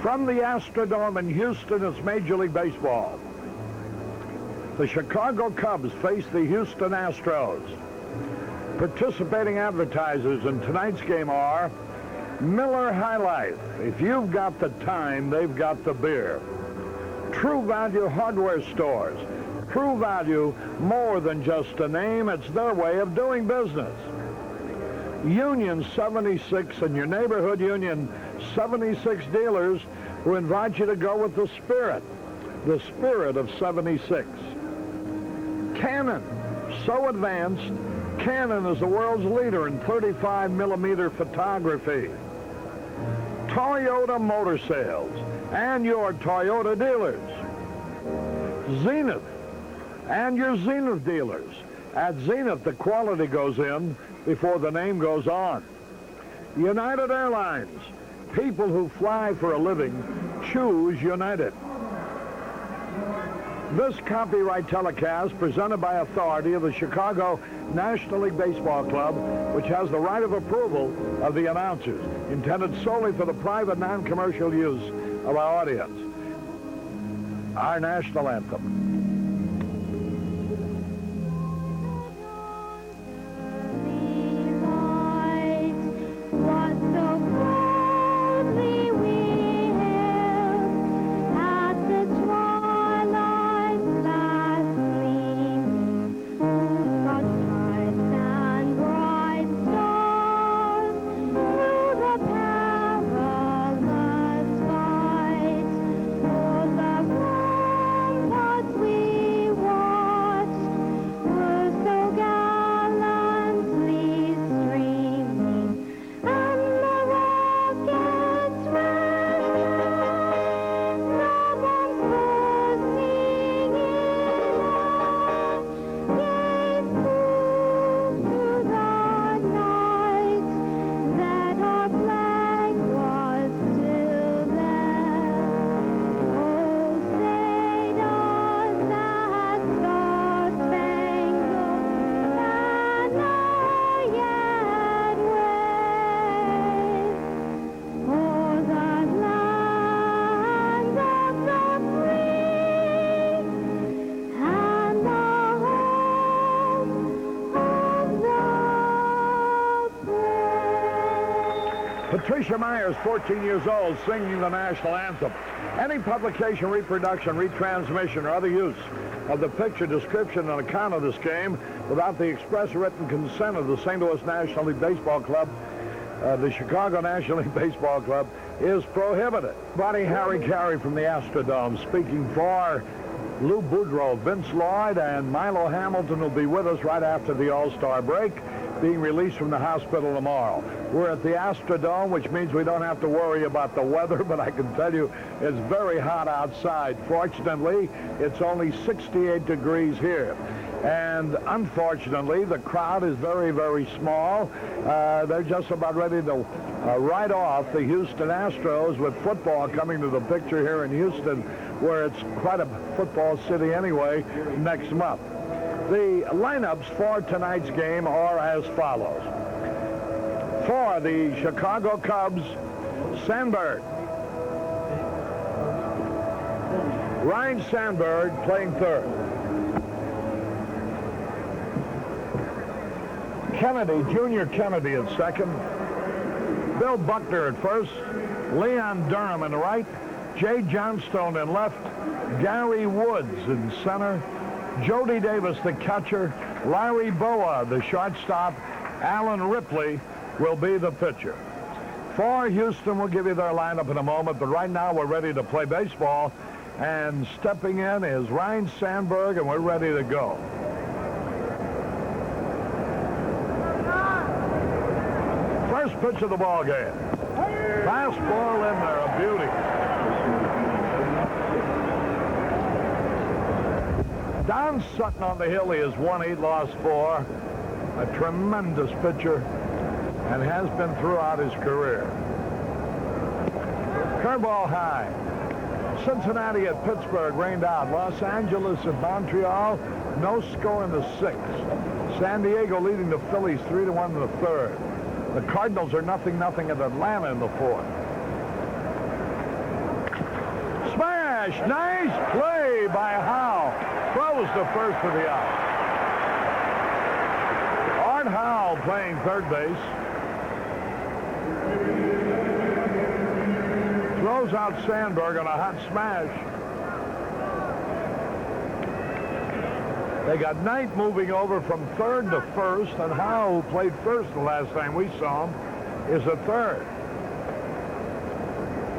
From the Astrodome in Houston, it's Major League Baseball. The Chicago Cubs face the Houston Astros. Participating advertisers in tonight's game are Miller High Life. If you've got the time, they've got the beer. True Value Hardware Stores. True Value, more than just a name, it's their way of doing business. Union 76 and your neighborhood Union 76 dealers who invite you to go with the spirit of 76. Canon, so advanced, Canon is the world's leader in 35mm photography. Toyota Motor Sales and your Toyota dealers. Zenith and your Zenith dealers. At Zenith, the quality goes in before the name goes on. United Airlines. People who fly for a living choose United. This copyright telecast presented by authority of the Chicago National League Baseball Club, which has the right of approval of the announcers, intended solely for the private, non-commercial use of our audience. Our national anthem. Patricia Myers, 14 years old, singing the national anthem. Any publication, reproduction, retransmission, or other use of the picture, description, and account of this game without the express written consent of the St. Louis National League Baseball Club, the Chicago National League Baseball Club, is prohibited. Buddy Harry Carey from the Astrodome speaking for Lou Boudreau. Vince Lloyd and Milo Hamilton will be with us right after the All-Star break, being released from the hospital tomorrow. We're at the Astrodome, which means we don't have to worry about the weather, but I can tell you it's very hot outside. Fortunately, it's only 68 degrees here. And unfortunately, the crowd is very, very small. They're just about ready to write off the Houston Astros with football coming to the picture here in Houston, where it's quite a football city anyway, next month. The lineups for tonight's game are as follows. For the Chicago Cubs, Sandberg. Ryan Sandberg playing third. Kennedy, Junior Kennedy at second. Bill Buckner at first. Leon Durham in right. Jay Johnstone in left. Gary Woods in center. Jody Davis, the catcher. Larry Boa, the shortstop. Alan Ripley will be the pitcher. For Houston, we'll give you their lineup in a moment, but right now we're ready to play baseball, and stepping in is Ryan Sandberg, and we're ready to go. First pitch of the ball game. Fastball in there, a beauty. Don Sutton on the hill, he has won 8, lost 4. A tremendous pitcher, and has been throughout his career. Curveball high. Cincinnati at Pittsburgh rained out. Los Angeles at Montreal, no score in the 6th. San Diego leading the Phillies 3-1 in the 3rd. The Cardinals are 0-0 at Atlanta in the 4th. smash. Nice play by Howe. Throws to first for the out. Art Howe playing third base. Throws out Sandberg on a hot smash. They got Knight moving over from third to first, and Howe, who played first the last time we saw him, is a third.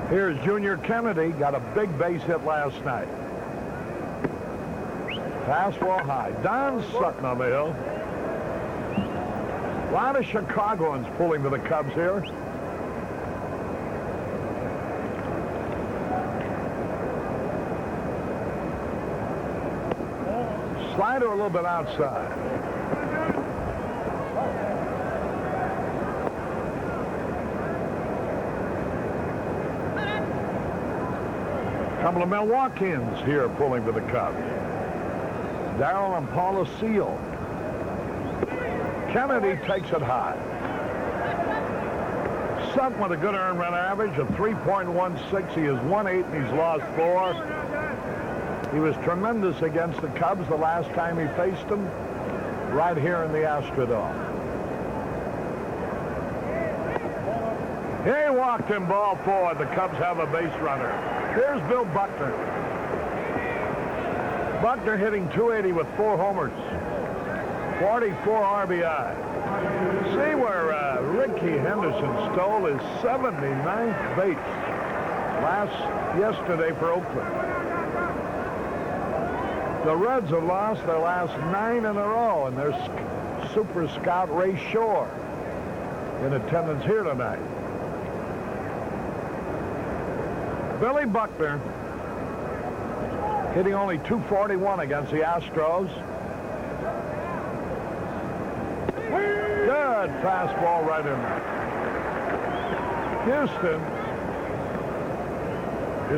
Here's Junior Kennedy, got a big base hit last night. Fastball high. Don Sutton on the hill. A lot of Chicagoans pulling to the Cubs here. Slider a little bit outside. A couple of Milwaukeeans here pulling for the Cubs. Darrell and Paula Seal. Kennedy takes it high. Sutton with a good earned run average of 3.16. He has won 8 and he's lost 4. He was tremendous against the Cubs the last time he faced them, right here in the Astrodome. He walked him ball forward. The Cubs have a base runner. Here's Bill Buckner. Buckner hitting .280 with 4 homers, 44 RBI. See where Ricky Henderson stole his 79th base yesterday for Oakland. The Reds have lost their last 9 in a row, and their super scout Ray Shore in attendance here tonight. Billy Buckner hitting only .241 against the Astros. Good fastball right in there. Houston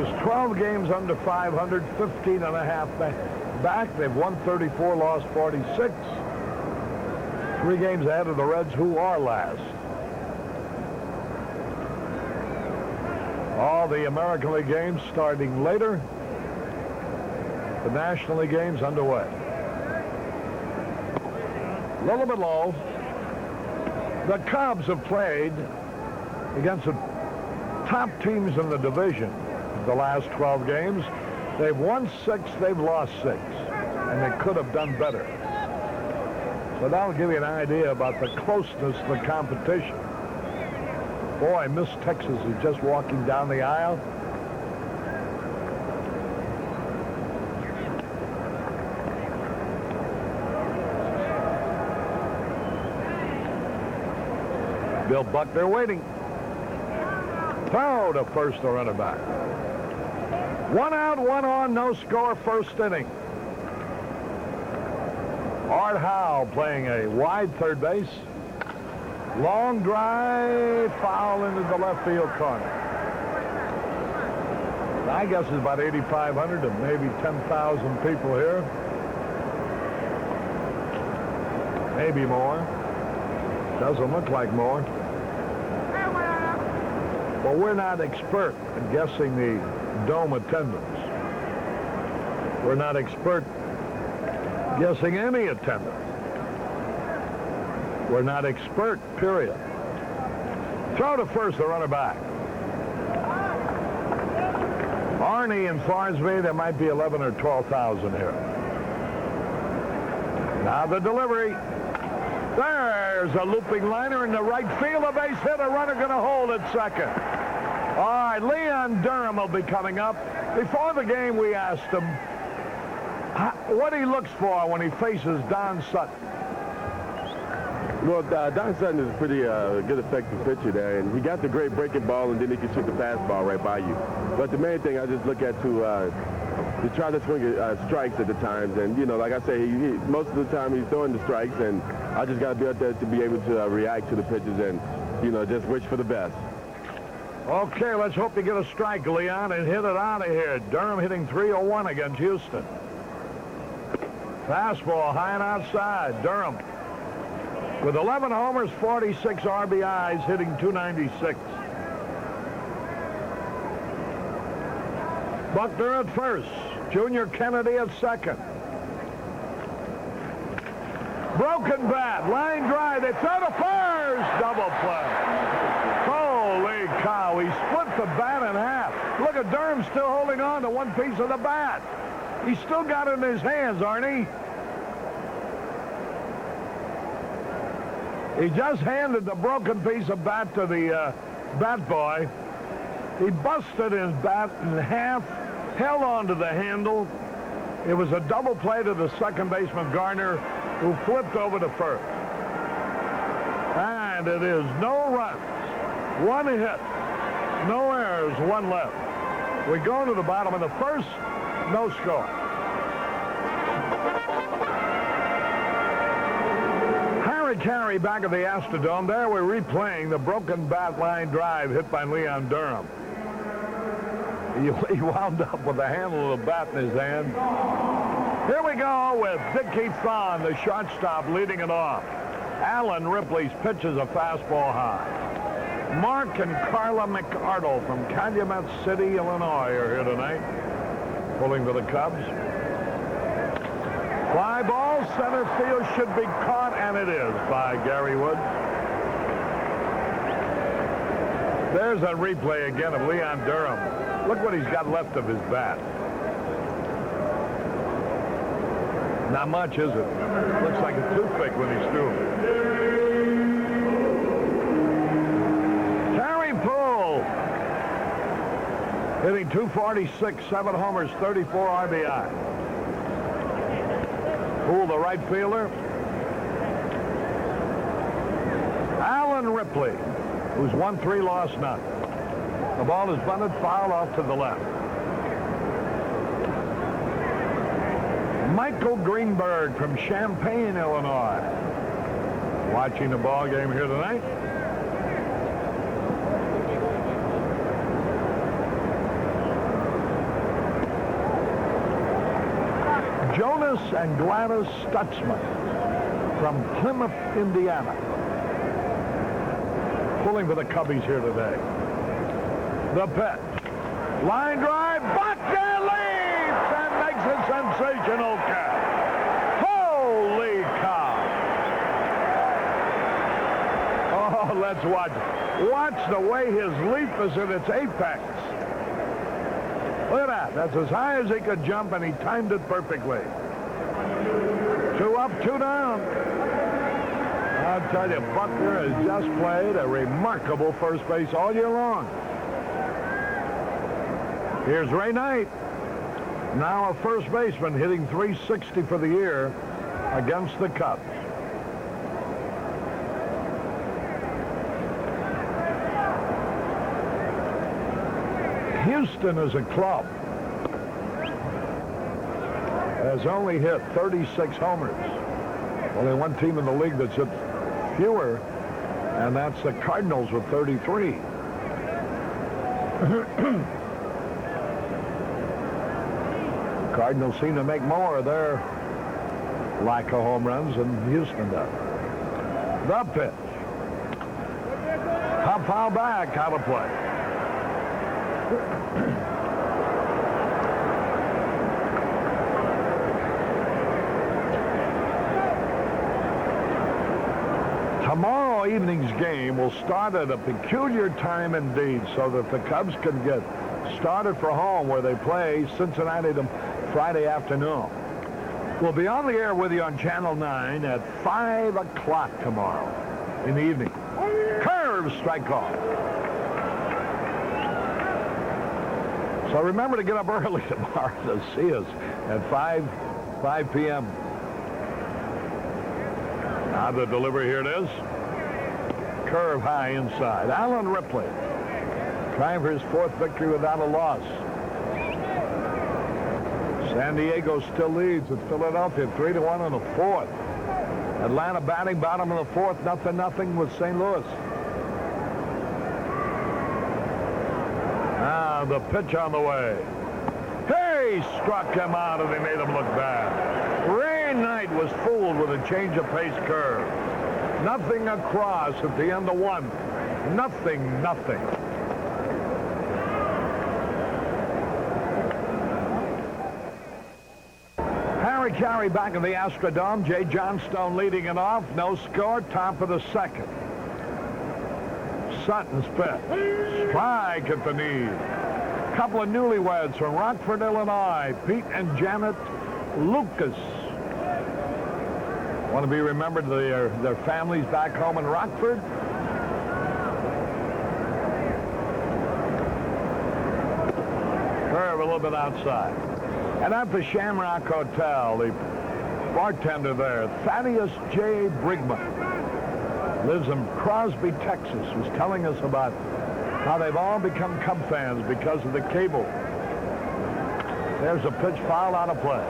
is 12 games under 500, 15 and a half back. They've won 34, lost 46. 3 games ahead of the Reds, who are last. All the American League games starting later. The National League games underway. A little bit low. The Cubs have played against the top teams in the division the last 12 games. They've won 6, they've lost 6, and they could have done better. So that'll give you an idea about the closeness of the competition. Boy, Miss Texas is just walking down the aisle. Bill Buckner waiting. Throw to first, the runner back. 1 out, 1 on, no score, first inning. Art Howe playing a wide third base. Long drive, foul into the left field corner. I guess it's about 8,500 to maybe 10,000 people here. Maybe more. Doesn't look like more. But we're not expert in guessing the dome attendance. We're not expert guessing any attendance. We're not expert, period. Throw to first, the runner back. Arnie informs me there might be 11 or 12,000 here. Now the delivery. There's a looping liner in the right field. A base hit. A runner going to hold at second. All right, Leon Durham will be coming up. Before the game, we asked him what he looks for when he faces Don Sutton. Well, Don Sutton is a pretty good effective pitcher there, and he got the great breaking ball, and then he can shoot the fastball right by you. But the main thing I just look at to try to swing strikes at the times, and you know, like I say, most of the time he's throwing the strikes, and I just got to be out there to be able to react to the pitches and you know, just wish for the best. Okay, let's hope you get a strike, Leon, and hit it out of here. Durham hitting .301 against Houston. Fastball high and outside. Durham with 11 homers, 46 RBIs, hitting .296. Buckner at first. Junior Kennedy at second. Broken bat. Line drive. It's out of first. Double play. Holy cow. He split the bat in half. Look at Durham still holding on to one piece of the bat. He's still got it in his hands, Arnie. He just handed the broken piece of bat to the bat boy. He busted his bat in half, held on to the handle. It was a double play to the second baseman, Garner, who flipped over to first. And it is no runs, one hit, no errors, one left. We go to the bottom of the first, no score. Carry back at the Astrodome. There we're replaying the broken bat line drive hit by Leon Durham. He wound up with the handle of the bat in his hand. Here we go with Dickie Thon, the shortstop, leading it off. Alan Ripley's pitches a fastball high. Mark and Carla McArdle from Calumet City, Illinois are here tonight, pulling for the Cubs. Fly ball, center field should be caught, and it is by Gary Woods. There's a replay again of Leon Durham. Look what he's got left of his bat. Not much, is it? Looks like a toothpick when he's through. Terry Poole hitting .246, 7 homers, 34 RBI. Poole, the right fielder. Alan Ripley, who's won 3, lost none. The ball is bunted foul off to the left. Michael Greenberg from Champaign, Illinois, watching the ball game here tonight. Jonas and Gladys Stutzman from Plymouth, Indiana, pulling for the Cubbies here today. The pitch. Line drive. Buckner leaps and makes a sensational catch. Holy cow. Oh, let's watch. Watch the way his leap is at its apex. Look at that. That's as high as he could jump, and he timed it perfectly. 2 up, 2 down. I'll tell you, Buckner has just played a remarkable first base all year long. Here's Ray Knight, now a first baseman, hitting .360 for the year against the Cubs. Houston as a club has only hit 36 homers. Only one team in the league that's hit fewer, and that's the Cardinals with 33. Cardinals seem to make more of their lack of home runs than Houston does. The pitch. Pop foul back, out of play. Tomorrow evening's game will start at a peculiar time indeed, so that the Cubs can get started for home, where they play Cincinnati Friday afternoon. We'll be on the air with you on Channel 9 at 5 o'clock tomorrow in the evening. Curve strike call. So remember to get up early tomorrow to see us at 5 p.m. Now the delivery, here it is. Curve high inside. Alan Ripley trying for his 4th victory without a loss. San Diego still leads at Philadelphia 3-1 in the 4th. Atlanta batting bottom of the 4th, 0-0 with St. Louis. Now the pitch on the way. He struck him out and they made him look bad. Ray Knight was fooled with a change of pace curve. Nothing across at the end of 1. Nothing. Harry Carey back in the Astrodome. Jay Johnstone leading it off. No score, top of the second. Sutton's pitch. Strike at the knee. Couple of newlyweds from Rockford, Illinois. Pete and Janet Lucas. Want to be remembered, their families back home in Rockford. Curve a little bit outside. And at the Shamrock Hotel, the bartender there, Thaddeus J. Brigman, lives in Crosby, Texas, was telling us about how they've all become Cub fans because of the cable. There's a pitch foul out of play.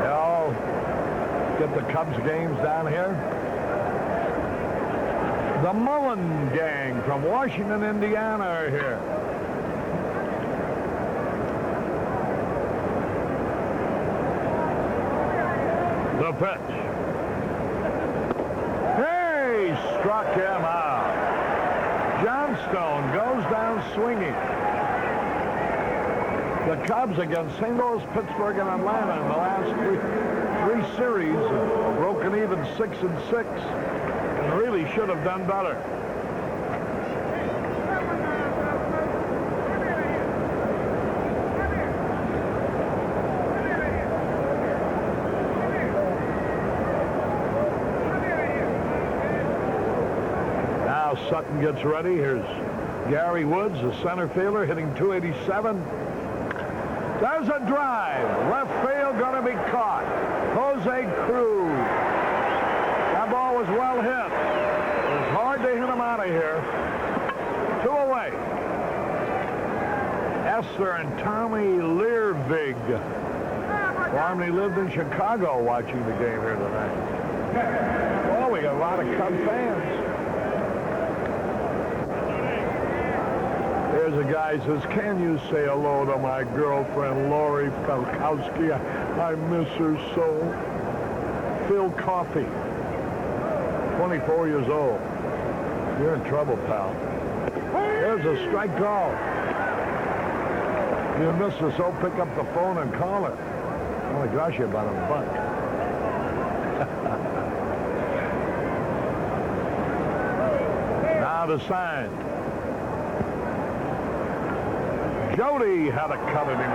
They all get the Cubs games down here. The Mullen gang from Washington, Indiana are here. The pitch. Hey, struck him out. Johnstone goes down swinging. The Cubs against St. Louis, Pittsburgh, and Atlanta in the last three series have broken even 6-6 and really should have done better. Sutton gets ready. Here's Gary Woods, the center fielder, hitting .287. There's a drive. Left field going to be caught. Jose Cruz. That ball was well hit. It was hard to hit him out of here. 2 away. Esther and Tommy Learvig formerly lived in Chicago watching the game here tonight. Well, we got a lot of Cub fans. There's a guy who says, can you say hello to my girlfriend, Lori Felkowski? I miss her so. Phil Coffey, 24 years old. You're in trouble, pal. There's a strike call. You miss her, so pick up the phone and call her. Only cost you about $1. Now the sign. Jody had a cut in him.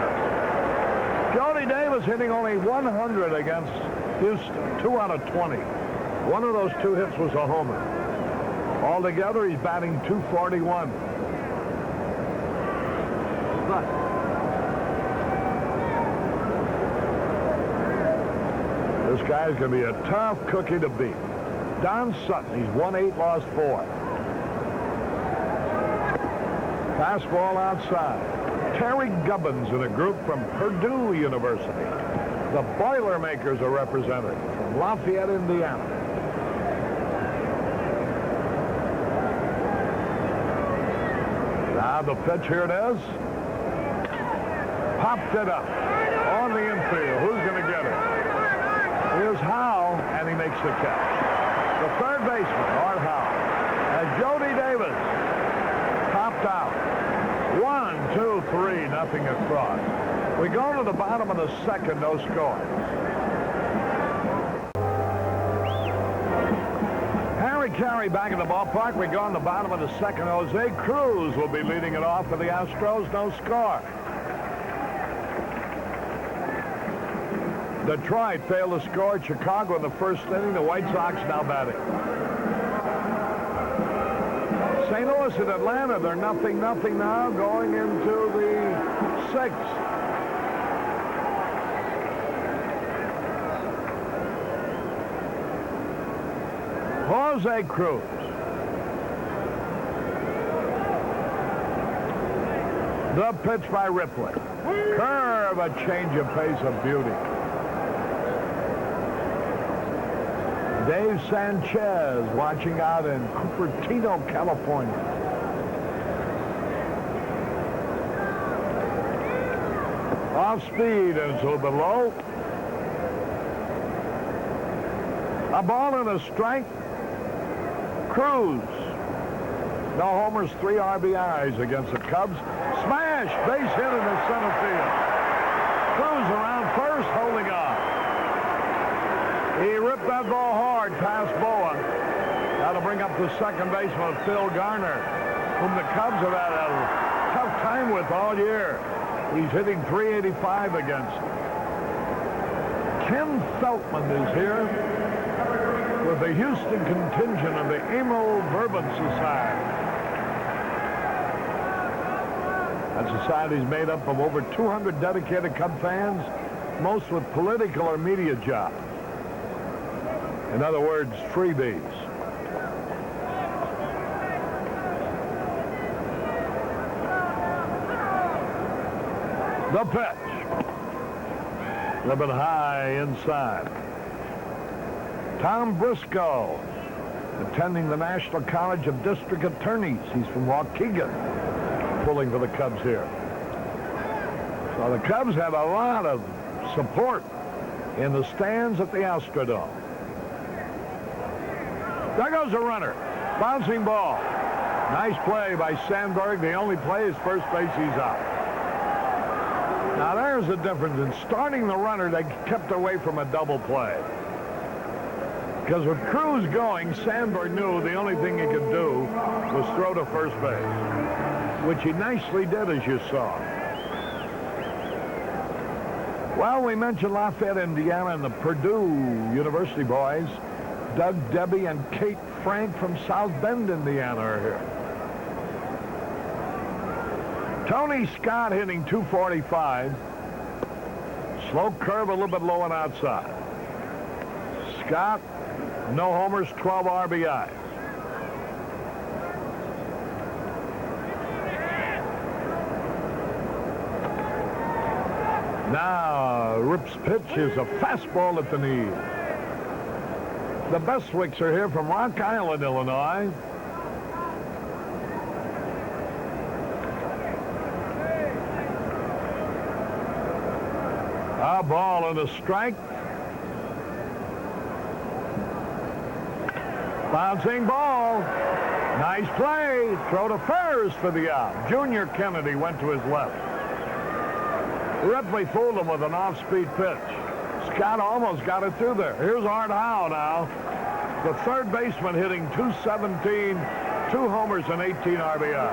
Jody Davis hitting only 100 against Houston, 2 out of 20. One of those 2 hits was a homer. Altogether, he's batting .241. This guy's going to be a tough cookie to beat. Don Sutton, he's won 8, lost 4. Fastball outside. Terry Gubbins in a group from Purdue University. The Boilermakers are represented from Lafayette, Indiana. Now the pitch, here it is. Popped it up on the infield. Who's going to get it? Here's Howe, and he makes the catch. The third baseman, Art Howe. And Jody Davis popped out. 1, 2, 3, nothing across. We go to the bottom of the second, no score. Harry Carey back in the ballpark. We go on the bottom of the second. Jose Cruz will be leading it off for the Astros, no score. Detroit failed to score at Chicago in the first inning. The White Sox now batting. St. Louis and Atlanta, they're 0-0 now, going into the 6th. Jose Cruz. The pitch by Ripley. Curve, a change of pace of beauty. Dave Sanchez watching out in Cupertino, California. Off speed, and it's a little bit low. A ball and a strike. Cruz. No homers, 3 RBIs against the Cubs. Smash, base hit in the center field. Cruz around first, holding on. He ripped that ball hard past Boa. That'll bring up the second baseman, Phil Garner, whom the Cubs have had a tough time with all year. He's hitting .385 against. Ken Feltman is here with the Houston contingent of the Emil Bourbon Society. That society is made up of over 200 dedicated Cub fans, most with political or media jobs. In other words, freebies. The pitch. A little bit high inside. Tom Briscoe, attending the National College of District Attorneys. He's from Waukegan, pulling for the Cubs here. So the Cubs have a lot of support in the stands at the Astrodome. There goes a runner. Bouncing ball. Nice play by Sandberg. The only play is first base, he's out. Now there's the difference. In starting the runner, they kept away from a double play. Because with Cruz going, Sandberg knew the only thing he could do was throw to first base, which he nicely did, as you saw. Well, we mentioned Lafayette, Indiana, and the Purdue University boys. Doug, Debbie, and Kate Frank from South Bend, Indiana are here. Tony Scott hitting .245. Slow curve, a little bit low and outside. Scott, no homers, 12 RBIs. Now, Rip's pitch is a fastball at the knee. The Bestwicks are here from Rock Island, Illinois. A ball and a strike. Bouncing ball. Nice play. Throw to first for the out. Junior Kennedy went to his left. Ripley fooled him with an off-speed pitch. Scott almost got it through there. Here's Art Howe now. The third baseman hitting .217, 2 homers and 18 RBI.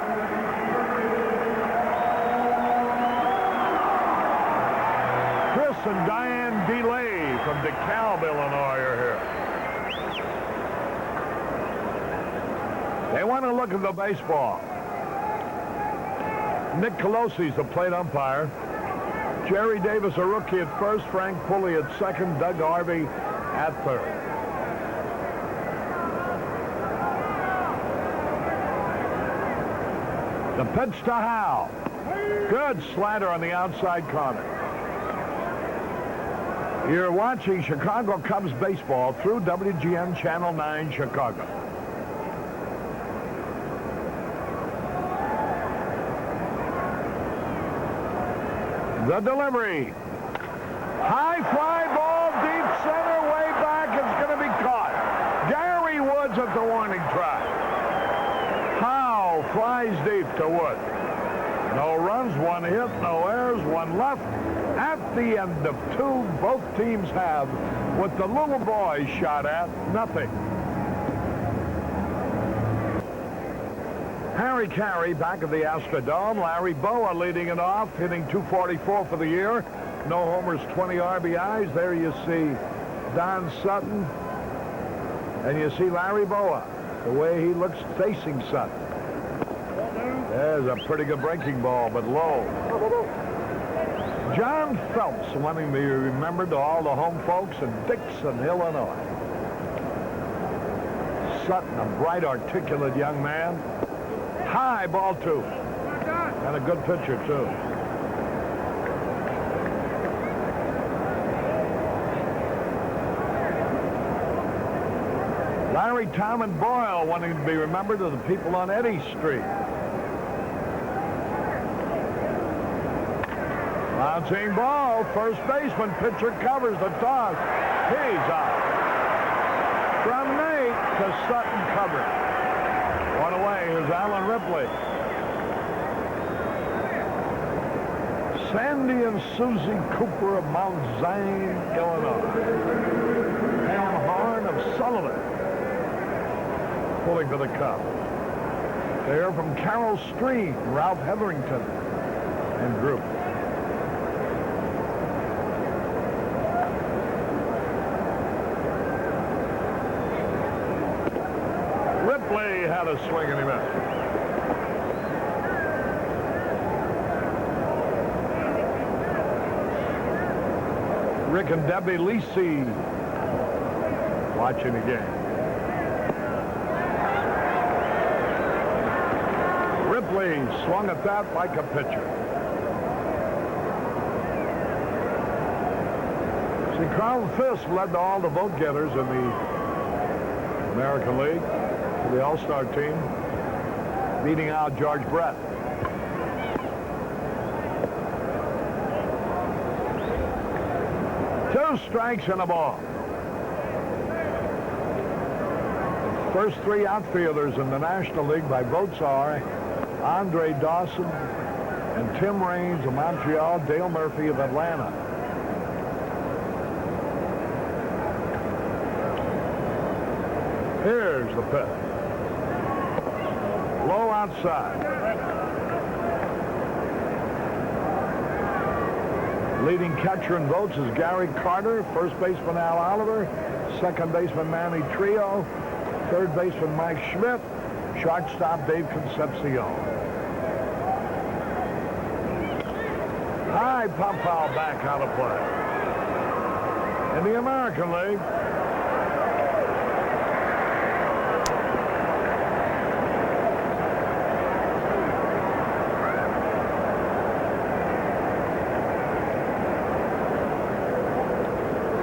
Chris and Diane DeLay from DeKalb, Illinois are here. They want to look at the baseball. Nick Colosi's the plate umpire. Jerry Davis, a rookie at first. Frank Pulley at second. Doug Harvey at third. The pitch to Howe. Good slider on the outside corner. You're watching Chicago Cubs baseball through WGN Channel 9 Chicago. The delivery. High fly ball, deep center, way back. It's going to be caught. Gary Woods at the warning track. Howe flies deep to Woods. No runs, 1 hit, no errors, 1 left. At the end of 2, both teams have, with the little boy shot at, nothing. Harry Carey back at the Astrodome. Larry Boa leading it off, hitting .244 for the year. No homers, 20 RBIs. There you see Don Sutton. And you see Larry Boa, the way he looks facing Sutton. There's a pretty good breaking ball, but low. John Phelps wanting to be remembered to all the home folks in Dixon, Illinois. Sutton, a bright, articulate young man. High ball 2. And a good pitcher, too. Larry, Tom, and Boyle wanting to be remembered to the people on Eddy Street. Bouncing ball, first baseman, pitcher covers the toss. He's out. From Nate to Sutton covered. One away, here's Alan Ripley. Sandy and Susie Cooper of Mount Zion, Illinois. Pam Harn of Sullivan, pulling for the Cubs. They're from Carroll Stream, Ralph Hetherington and group. Ripley had a swing and he missed. Rick and Debbie Lisi watching the game. Ripley swung at that like a pitcher. See, Carlton Fisk led to all the vote getters in the American League for the All-Star team, beating out George Brett. Two strikes and a ball. The first three outfielders in the National League by votes are Andre Dawson and Tim Raines of Montreal, Dale Murphy of Atlanta. Here's the pitch. Low outside. Leading catcher in votes is Gary Carter, first baseman Al Oliver, second baseman Manny Trio, third baseman Mike Schmidt, shortstop Dave Concepcion. High pop foul back out of play. In the American League,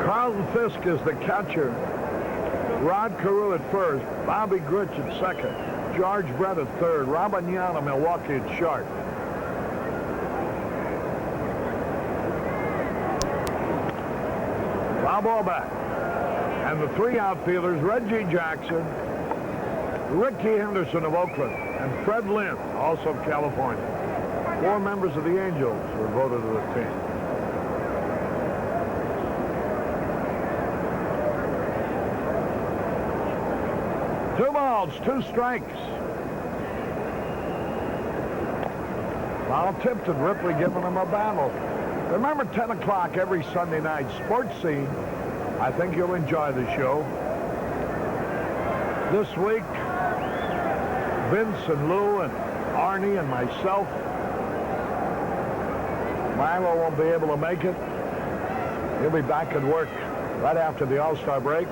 Carlton Fisk is the catcher. Rod Carew at first, Bobby Grich at second, George Brett at third, Robin Yan of Milwaukee at short. Foul ball back. And the three outfielders, Reggie Jackson, Ricky Henderson of Oakland, and Fred Lynn, also of California. Four members of the Angels were voted to the team. Two balls, two strikes. Foul tipped and Ripley giving them a battle. Remember 10 o'clock every Sunday night, Sports Scene. I think you'll enjoy the show. This week, Vince and Lou and Arnie and myself. Milo won't be able to make it. He'll be back at work right after the All-Star break.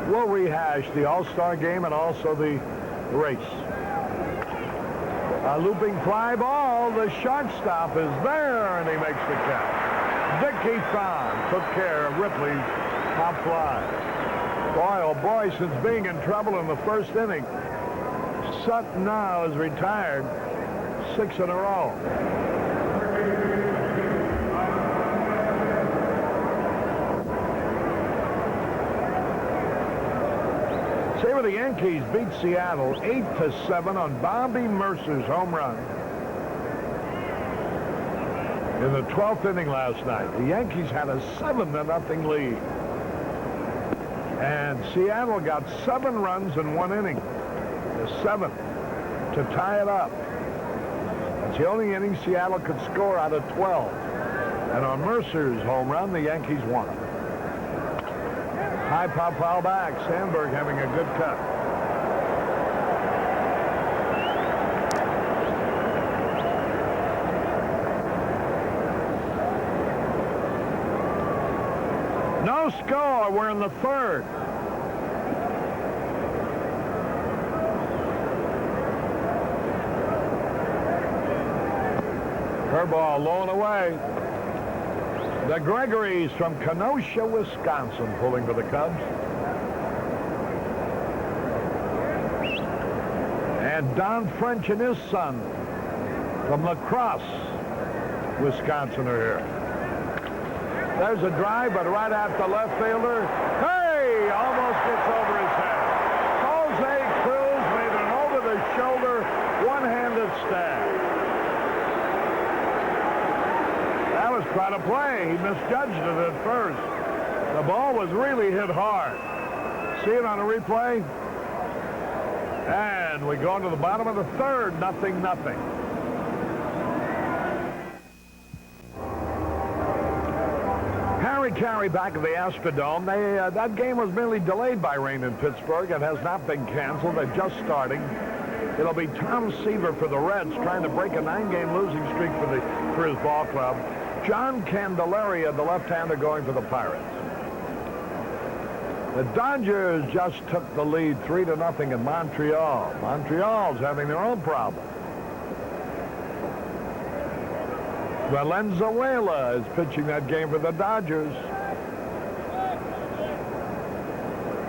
We'll rehash the All-Star game and also the race. A looping fly ball. The shortstop is there, and he makes the catch. Dickie Thon took care of Ripley's pop fly. Boy, oh boy, since being in trouble in the first inning, Sutton now is retired 6 in a row. See where the Yankees beat Seattle 8-7 on Bobby Mercer's home run in the 12th inning last night. The Yankees had a 7-0 lead. And Seattle got 7 runs in 1 inning. The 7th to tie it up. It's the only inning Seattle could score out of 12. And on Mercer's home run, the Yankees won. High pop foul back. Sandberg having a good cut. No score. We're in the third. Curveball low and away. The Gregories from Kenosha, Wisconsin, pulling for the Cubs. And Don French and his son from La Crosse, Wisconsin are here. There's a drive, but right at the left fielder. Hey! Almost gets over his head. Jose Cruz made an over-the-shoulder, one-handed stab. try to play. He misjudged it at first. The ball was really hit hard. See it on a replay? And we go into the bottom of the third, 0-0. Harry Carey back at the Astrodome. That game was merely delayed by rain in Pittsburgh. It has not been canceled. They're just starting. It'll be Tom Seaver for the Reds trying to break a 9-game losing streak for his ball club. John Candelaria, the left-hander, going for the Pirates. The Dodgers just took the lead 3-0 in Montreal. Montreal's having their own problem. Valenzuela is pitching that game for the Dodgers.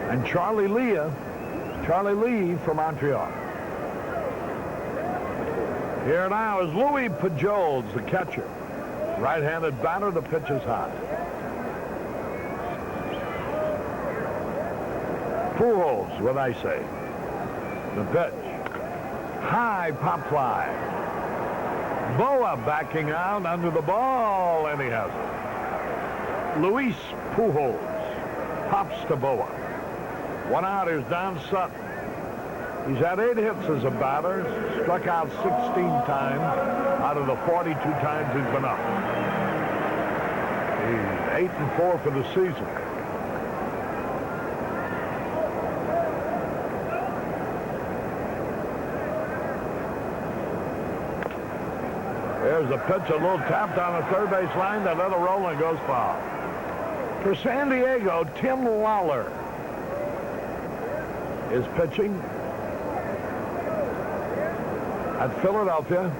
And Charlie Lee for Montreal. Here now is Louis Pujols, the catcher. Right-handed batter, the pitch is hot. Pujols, what I say. The pitch. High pop fly. Boa backing out under the ball, and he has it. Luis Pujols pops to Boa. 1 out. Here's Don Sutton. He's had 8 hits as a batter, struck out 16 times out of the 42 times he's been up. He's 8-4 for the season. There's the pitch, a little tapped on the third base line. That other rolling goes foul. For San Diego, Tim Lawler is pitching at Philadelphia.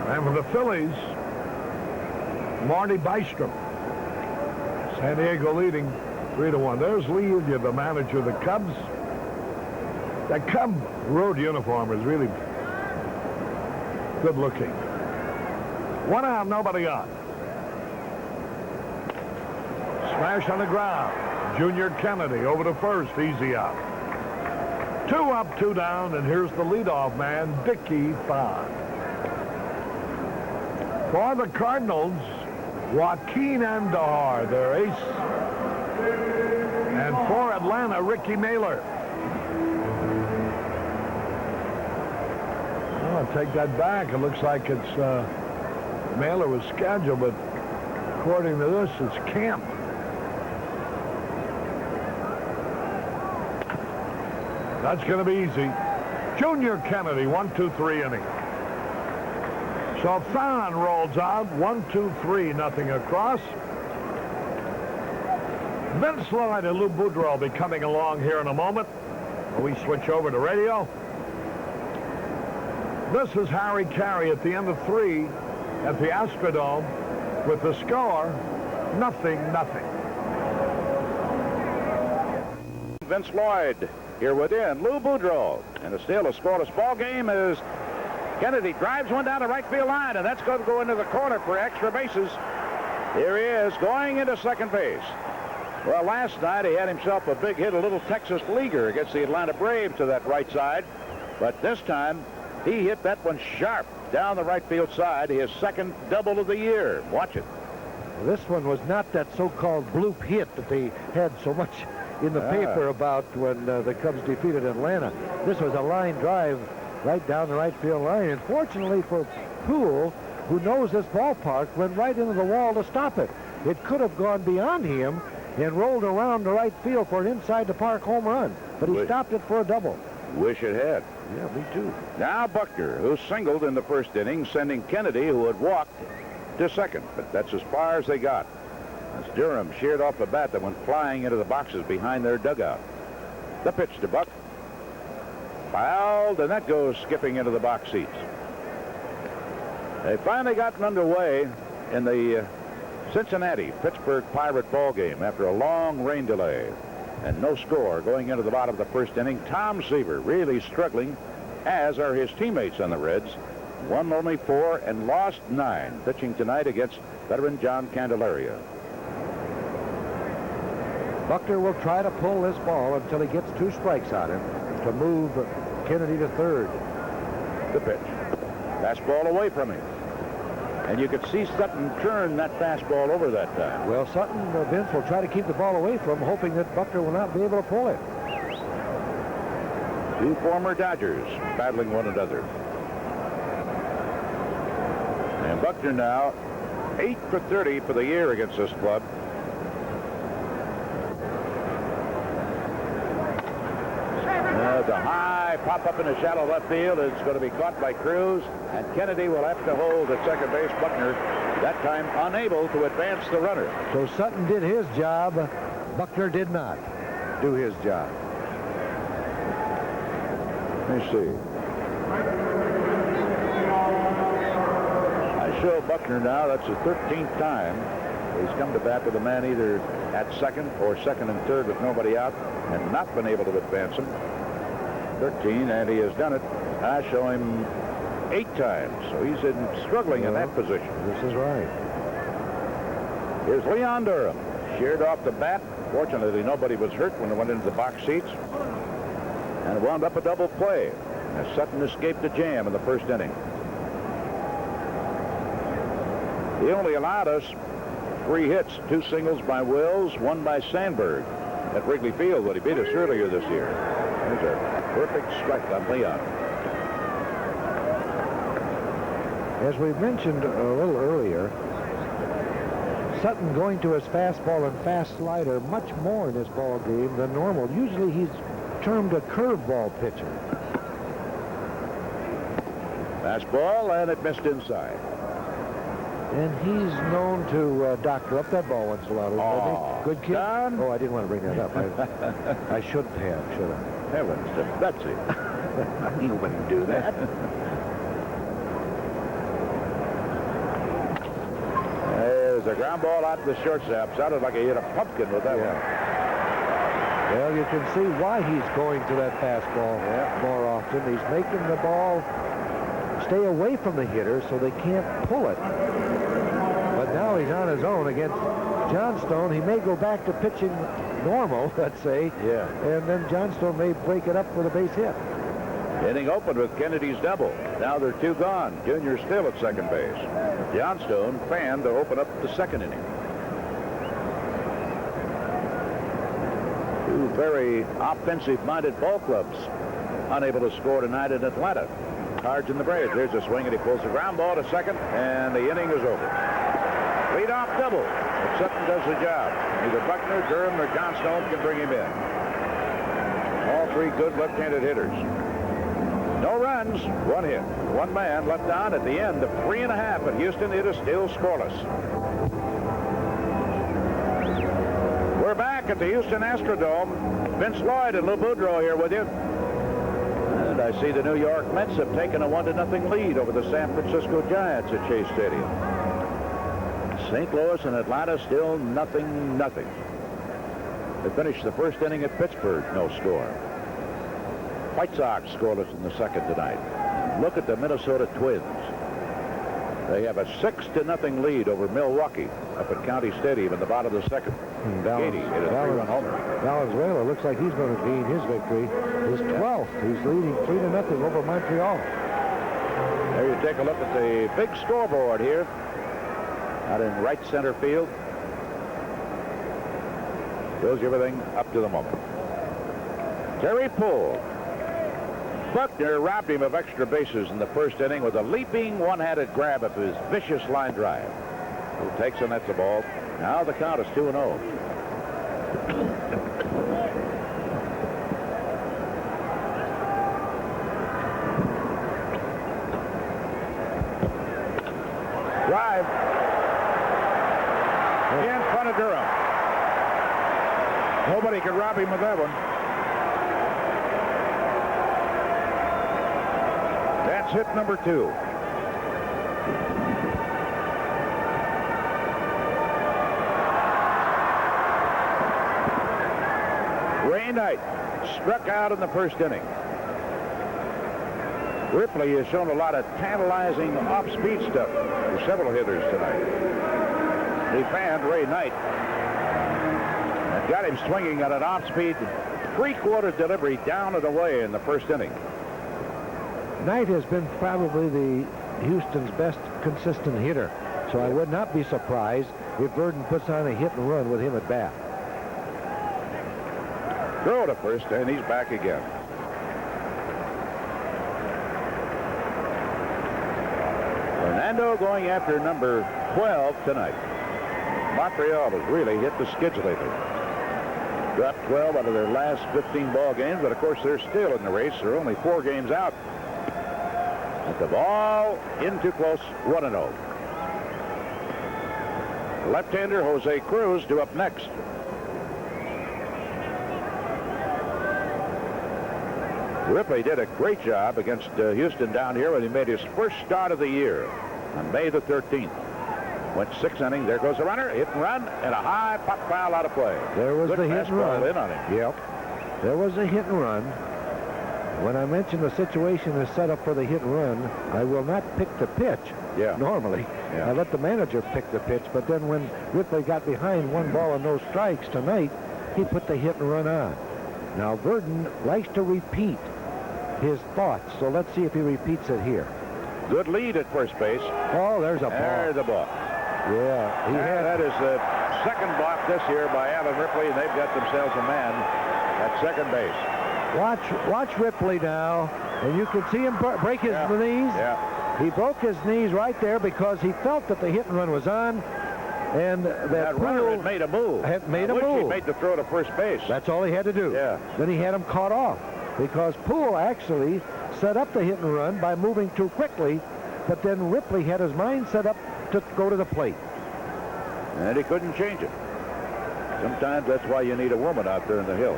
And for the Phillies, Marty Bystrom. San Diego leading 3-1. There's Lee Elia, the manager of the Cubs. That Cub road uniform is really good looking. 1 out, nobody on. Smash on the ground. Junior Kennedy over to first, easy out. 2 up, 2 down, and here's the leadoff man, Dickie Fahn. For the Cardinals, Joaquin Andahar, their ace. And for Atlanta, Ricky Mailer. Well, I'll take that back. It looks like it's Mailer was scheduled, but according to this, it's Camp. That's going to be easy. Junior Kennedy, 1-2-3 inning. So Fahn rolls out, 1-2-3, nothing across. Vince Lloyd and Lou Boudreau will be coming along here in a moment. We switch over to radio. This is Harry Carey at the end of 3 at the Astrodome with the score 0-0. Vince Lloyd here within. Lou Boudreau. And it's still a scoreless ball game as Kennedy drives one down the right field line, and that's going to go into the corner for extra bases. Here he is going into second base. Well, last night he had himself a big hit, a little Texas leaguer against the Atlanta Braves to that right side. But this time he hit that one sharp down the right field side, his second double of the year. Watch it. This one was not that so-called bloop hit that they had so much in the paper about when the Cubs defeated Atlanta. This was a line drive right down the right field line. And fortunately for Poole, who knows this ballpark, went right into the wall to stop it. It could have gone beyond him and rolled around the right field for an inside-the-park home run. But he stopped it for a double. Wish it had. Yeah, me too. Now Buckner, who singled in the first inning, sending Kennedy, who had walked, to second. But that's as far as they got. As Durham sheared off a bat that went flying into the boxes behind their dugout. The pitch to Buck. Fouled, and that goes skipping into the box seats. They finally gotten underway in the Cincinnati-Pittsburgh Pirate ball game after a long rain delay. And no score going into the bottom of the first inning. Tom Seaver really struggling, as are his teammates on the Reds. Won only 4 and lost 9, pitching tonight against veteran John Candelaria. Buckner will try to pull this ball until he gets 2 strikes on him to move Kennedy to third. The pitch. Fastball away from him. And you could see Sutton turn that fastball over that time. Well, Sutton, Vince, will try to keep the ball away from him, hoping that Buckner will not be able to pull it. Two former Dodgers battling one another. And Buckner now 8 for 30 for the year against this club. The high pop-up in the shallow left field is going to be caught by Cruz, and Kennedy will have to hold at second base. Buckner, that time unable to advance the runner. So Sutton did his job. Buckner did not do his job. Let me see. I show Buckner now. That's his 13th time he's come to bat with a man either at second or second and third with nobody out and not been able to advance him. 13, and he has done it. I show him 8 times, so he's struggling in that position. This is right. Here's Leon Durham. Sheared off the bat. Fortunately, nobody was hurt when they went into the box seats. And wound up a double play as Sutton escaped the jam in the first inning. He only allowed us 3 hits, 2 singles by Wills, 1 by Sandberg at Wrigley Field when he beat us earlier this year. There's a perfect strike on Leon. As we mentioned a little earlier, Sutton going to his fastball and fast slider much more in this ball game than normal. Usually he's termed a curveball pitcher. Fastball, and it missed inside. And he's known to doctor up that ball once in a while. Oh, good kid. Don. Oh, I didn't want to bring that up. I shouldn't have, should I? Heavens to Betsy. You wouldn't do that. There's a ground ball out to the shortstop. Sounded like he hit a pumpkin with that one. Well, you can see why he's going to that fastball more often. He's making the ball stay away from the hitter so they can't pull it. But now he's on his own against Johnstone. He may go back to pitching normal, let's say. Yeah. And then Johnstone may break it up with a base hit. Inning open with Kennedy's double. Now they're 2 gone. Junior still at second base. Johnstone fanned to open up the second inning. 2 very offensive-minded ball clubs unable to score tonight in Atlanta. Cards in the Braves. There's a swing, and he pulls the ground ball to second, and the inning is over. Lead-off double. But Sutton does the job. Either Buckner, Durham, or Johnstone can bring him in. All 3 good left-handed hitters. No runs, 1 hit. 1 man left on at the end of 3.5, but Houston, it is still scoreless. We're back at the Houston Astrodome. Vince Lloyd and Lou Boudreau here with you. And I see the New York Mets have taken a 1-0 lead over the San Francisco Giants at Chase Stadium. St. Louis and Atlanta still 0-0. They finished the first inning at Pittsburgh, no score. White Sox scoreless in the second tonight. Look at the Minnesota Twins. They have a 6-0 lead over Milwaukee up at County Stadium in the bottom of the second. Katie hit a 3-run homer. Valenzuela looks like he's going to gain his victory. His 12th. He's leading 3-0 over Montreal. There you take a look at the big scoreboard here out in right center field. Shows you everything up to the moment. Terry Poole. Buckner robbed him of extra bases in the first inning with a leaping one-handed grab of his vicious line drive. He takes and that's the ball. Now the count is 2-0. Drive in front of Durham. Nobody could rob him of that one. That's hit number 2. Ray Knight struck out in the first inning. Ripley has shown a lot of tantalizing off-speed stuff for several hitters tonight. He fanned Ray Knight and got him swinging on an off-speed 3/4 delivery down and away in the first inning. Knight has been probably the Houston's best consistent hitter. So I would not be surprised if Verdon puts on a hit and run with him at bat. Throw to first, and he's back again. Fernando going after number 12 tonight. Montreal has really hit the skids lately. Dropped 12 out of their last 15 ball games, but of course they're still in the race. They're only 4 games out. But the ball in too close, 1-0. Left-hander Jose Cruz due up next. Ripley did a great job against Houston down here when he made his first start of the year on May the 13th. Went 6 innings. There goes the runner. Hit and run, and a high pop foul out of play. There was Good the hit and run. In on him. Yep. There was a hit and run. When I mentioned the situation is set up for the hit and run, I will not pick the pitch. Yeah. Normally. Yeah. I let the manager pick the pitch, but then when Ripley got behind 1 ball and no strikes tonight, he put the hit and run on. Now Verdon likes to repeat his thoughts, so let's see if he repeats it here. Good lead at first base. Oh, there's a ball. There's the ball. Yeah, That is the second block this year by Alan Ripley, and they've got themselves a man at second base. Watch Ripley now, and you can see him break his knees. Yeah. He broke his knees right there because he felt that the hit and run was on, and that runner had made a move. He made the throw to first base. That's all he had to do. Yeah. Then he had him caught off because Poole actually set up the hit and run by moving too quickly, but then Ripley had his mind set up to go to the plate. And he couldn't change it. Sometimes that's why you need a woman out there in the hill.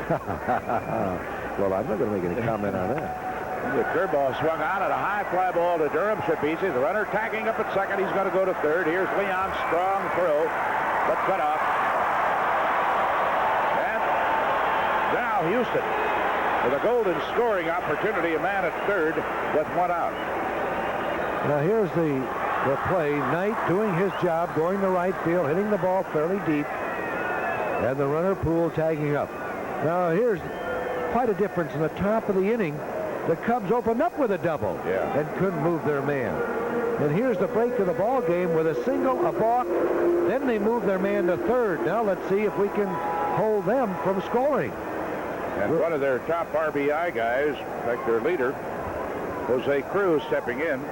Well, I'm not going to make any comment on that. The curveball swung on at a high fly ball to Durham. Should be easy. The runner tagging up at second. He's going to go to third. Here's Leon's strong throw, but cut off. And now Houston with a golden scoring opportunity. A man at third with 1 out. Now here's the play. Knight doing his job, going to right field, hitting the ball fairly deep, and the runner Poole tagging up. Now here's quite a difference in the top of the inning. The Cubs opened up with a double and couldn't move their man. And here's the break of the ball game with a single, a balk. Then they move their man to third. Now let's see if we can hold them from scoring. And one of their top RBI guys, in fact their leader, Jose Cruz, stepping in.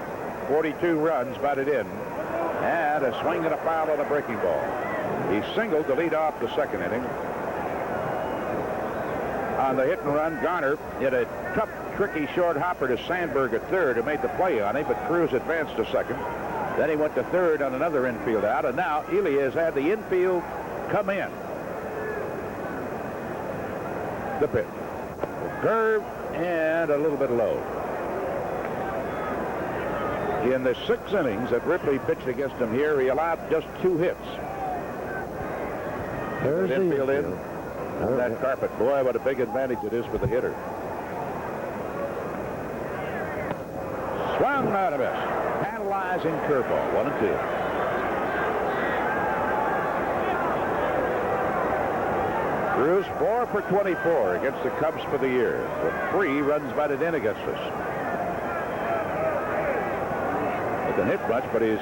42 runs, batted in. And a swing and a foul on a breaking ball. He singled to lead off the second inning. On the hit and run, Garner hit a tough, tricky short hopper to Sandberg at third, who made the play on him, but Cruz advanced to second. Then he went to third on another infield out, and now Ely has had the infield come in. The pitch. Curve and a little bit low. In the 6 innings that Ripley pitched against him here, he allowed just 2 hits. There's the infield in on that carpet. Boy, what a big advantage it is for the hitter. Swung out of miss. Analyzing curveball. 1-2. Cruz 4 for 24 against the Cubs for the year, with 3 runs batted in against us. Hasn't hit much, but he's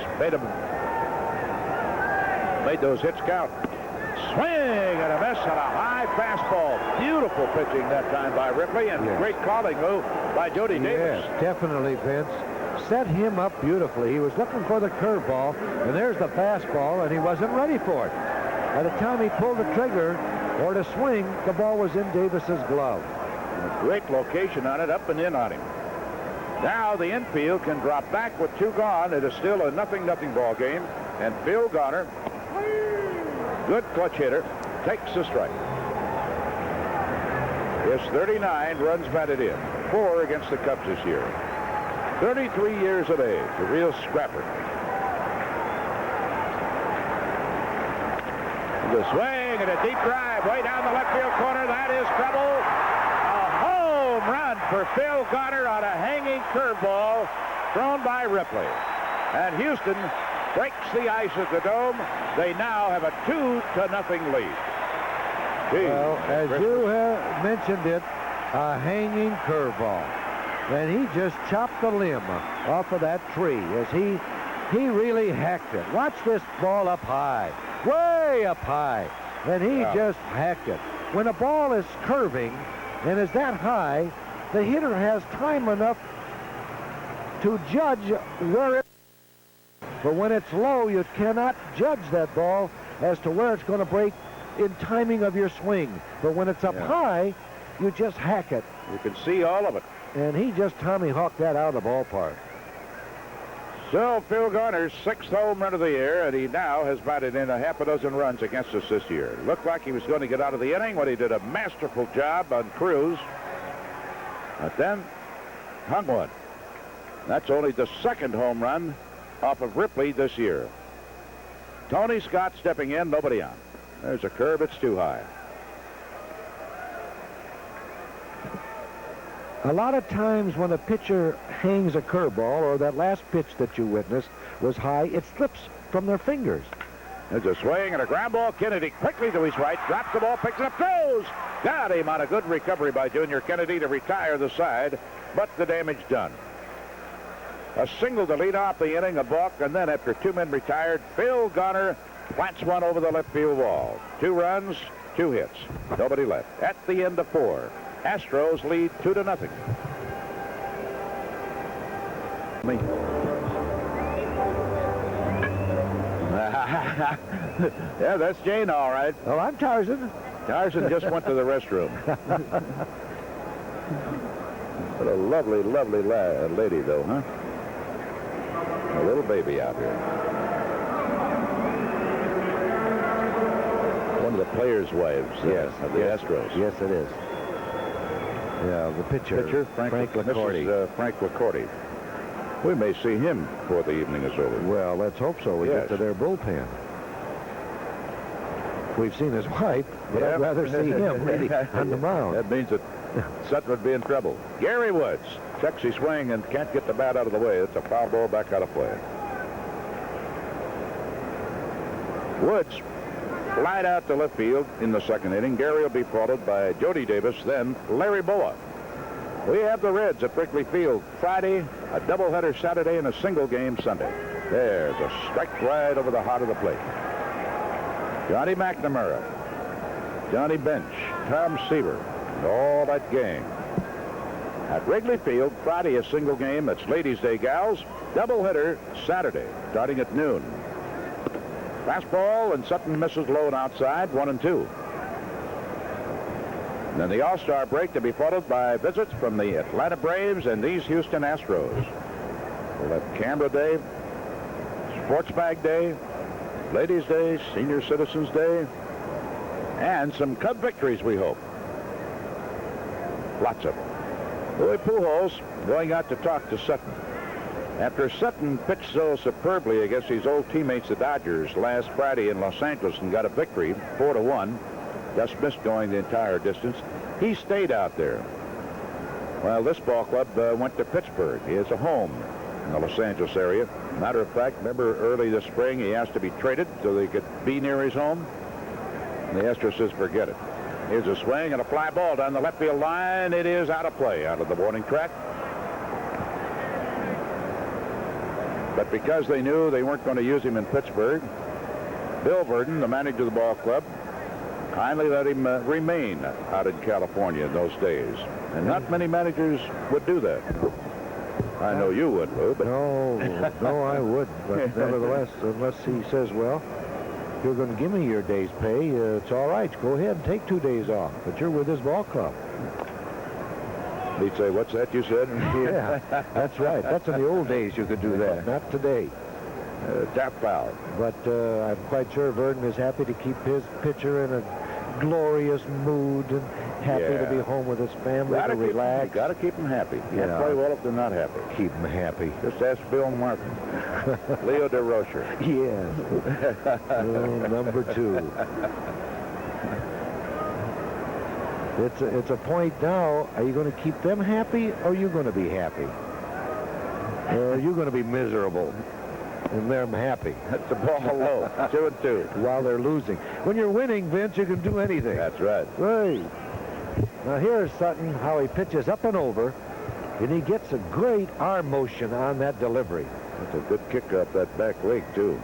made those hits count. Swing and a miss on a high fastball. Beautiful pitching that time by Ripley, and great calling move by Jody Davis. Yes, definitely, Vince. Set him up beautifully. He was looking for the curveball, and there's the fastball, and he wasn't ready for it. By the time he pulled the trigger or to swing, the ball was in Davis's glove. A great location on it, up and in on him. Now the infield can drop back with 2 gone. It is still a 0-0 ball game, and Phil Garner, good clutch hitter, takes the strike. His 39 runs batted in, 4 against the Cubs this year. 33 years of age, a real scrapper. The swing and a deep drive way down the left field corner. That is trouble. A home run for Phil Garner on a hanging curveball thrown by Ripley. And Houston breaks the ice at the Dome. They now have a 2-0 lead. Well, as you have mentioned it, a hanging curveball. and he just chopped the limb off of that tree as he really hacked it. Watch this ball up high, way up high, and he just hacked it. When a ball is curving and is that high, the hitter has time enough to judge where it. But when it's low, you cannot judge that ball as to where it's going to break in timing of your swing. But when it's up high, you just hack it. You can see all of it. And he just Tommy hawked that out of the ballpark. So Phil Garner's 6th home run of the year, and he now has batted in a half a dozen runs against us this year. Looked like he was going to get out of the inning when he did a masterful job on Cruz. But then hung one. That's only the 2nd home run off of Ripley this year. Tony Scott stepping in, nobody on. There's a curve, it's too high. A lot of times when a pitcher hangs a curveball, or that last pitch that you witnessed was high, it slips from their fingers. There's a swing and a ground ball. Kennedy quickly to his right, drops the ball, picks it up, goes! Got him on a good recovery by Junior Kennedy to retire the side, but the damage done. A single to lead off the inning, a balk, and then after 2 men retired, Phil Garner plants one over the left field wall. 2 runs, 2 hits. Nobody left. At the end of 4. Astros lead 2-0. Yeah, that's Jane, all right. Oh, I'm Tarzan. Tarzan just went to the restroom. What a lovely, lovely lady, though, huh? A little baby out here. One of the players' wives, Yes, of the Astros. Yes, it is. Yeah, the pitcher Frank LaCordy. This is, Frank LaCordy. We may see him before the evening is over. Well, let's hope so. We get to their bullpen. We've seen his wife, but I'd rather see him really on the mound. That means that Sutton would be in trouble. Gary Woods checks his swing and can't get the bat out of the way. It's a foul ball back out of play. Woods flied out to left field in the 2nd inning. Gary will be followed by Jody Davis, then Larry Boa. We have the Reds at Wrigley Field Friday, a doubleheader Saturday, and a single game Sunday. There's a strike right over the heart of the plate. Johnny McNamara, Johnny Bench, Tom Seaver, and all that gang. At Wrigley Field Friday, a single game. That's Ladies' Day, gals. Doubleheader Saturday, starting at noon. Fastball, and Sutton misses low and outside, 1-2. And then the All-Star break to be followed by visits from the Atlanta Braves and these Houston Astros. We'll have Canberra Day, Sports Bag Day, Ladies' Day, Senior Citizens Day, and some Cub victories, we hope. Lots of them. Louis Pujols going out to talk to Sutton. After Sutton pitched so superbly against his old teammates, the Dodgers, last Friday in Los Angeles and got a victory, 4-1, just missed going the entire distance, he stayed out there. Well, this ball club went to Pittsburgh. He has a home in the Los Angeles area. Matter of fact, remember early this spring, he asked to be traded so they could be near his home? And the Astros says, forget it. Here's a swing and a fly ball down the left field line. It is out of play, out of the warning track. But because they knew they weren't going to use him in Pittsburgh, Bill Verdon, the manager of the ball club, kindly let him remain out in California in those days. And not many managers would do that. I know you would, Lou, but... No, I wouldn't. But nevertheless, unless he says, well, you're going to give me your day's pay, it's all right. Go ahead and take 2 days off. But you're with this ball club. He'd say, what's that you said? Yeah, that's right. That's in the old days you could do that. Not today. Tap foul. But I'm quite sure Verdon is happy to keep his pitcher in a glorious mood and happy to be home with his family to relax. Got to keep him happy. Can't play well if they're not happy. Keep him happy. Just ask Bill Martin. Leo DeRocher. Yes. Number 2. It's a point now. Are you going to keep them happy, or are you going to be happy? Or are you going to be miserable and they're happy? That's the ball low. 2-2. While they're losing. When you're winning, Vince, you can do anything. That's right. Right. Now here's Sutton, how he pitches up and over. And he gets a great arm motion on that delivery. That's a good kick up that back leg, too.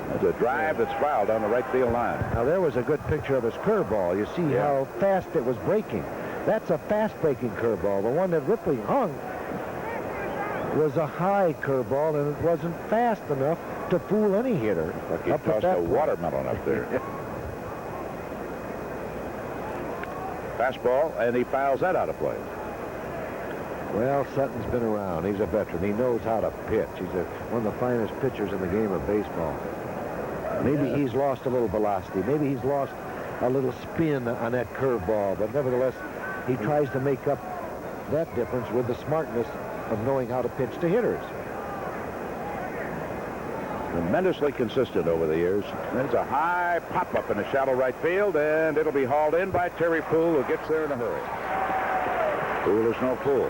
That's a drive that's fouled on the right field line. Now, there was a good picture of his curveball. You see how fast it was breaking. That's a fast-breaking curveball. The one that Ripley hung was a high curveball, and it wasn't fast enough to fool any hitter. Like he tossed a watermelon up there. Fastball, and he fouls that out of play. Well, Sutton's been around. He's a veteran. He knows how to pitch. He's one of the finest pitchers in the game of baseball. Maybe he's lost a little velocity. Maybe he's lost a little spin on that curveball. But nevertheless, he tries to make up that difference with the smartness of knowing how to pitch to hitters. Tremendously consistent over the years. There's a high pop-up in the shallow right field, and it'll be hauled in by Terry Poole, who gets there in a hurry. Poole is no fool.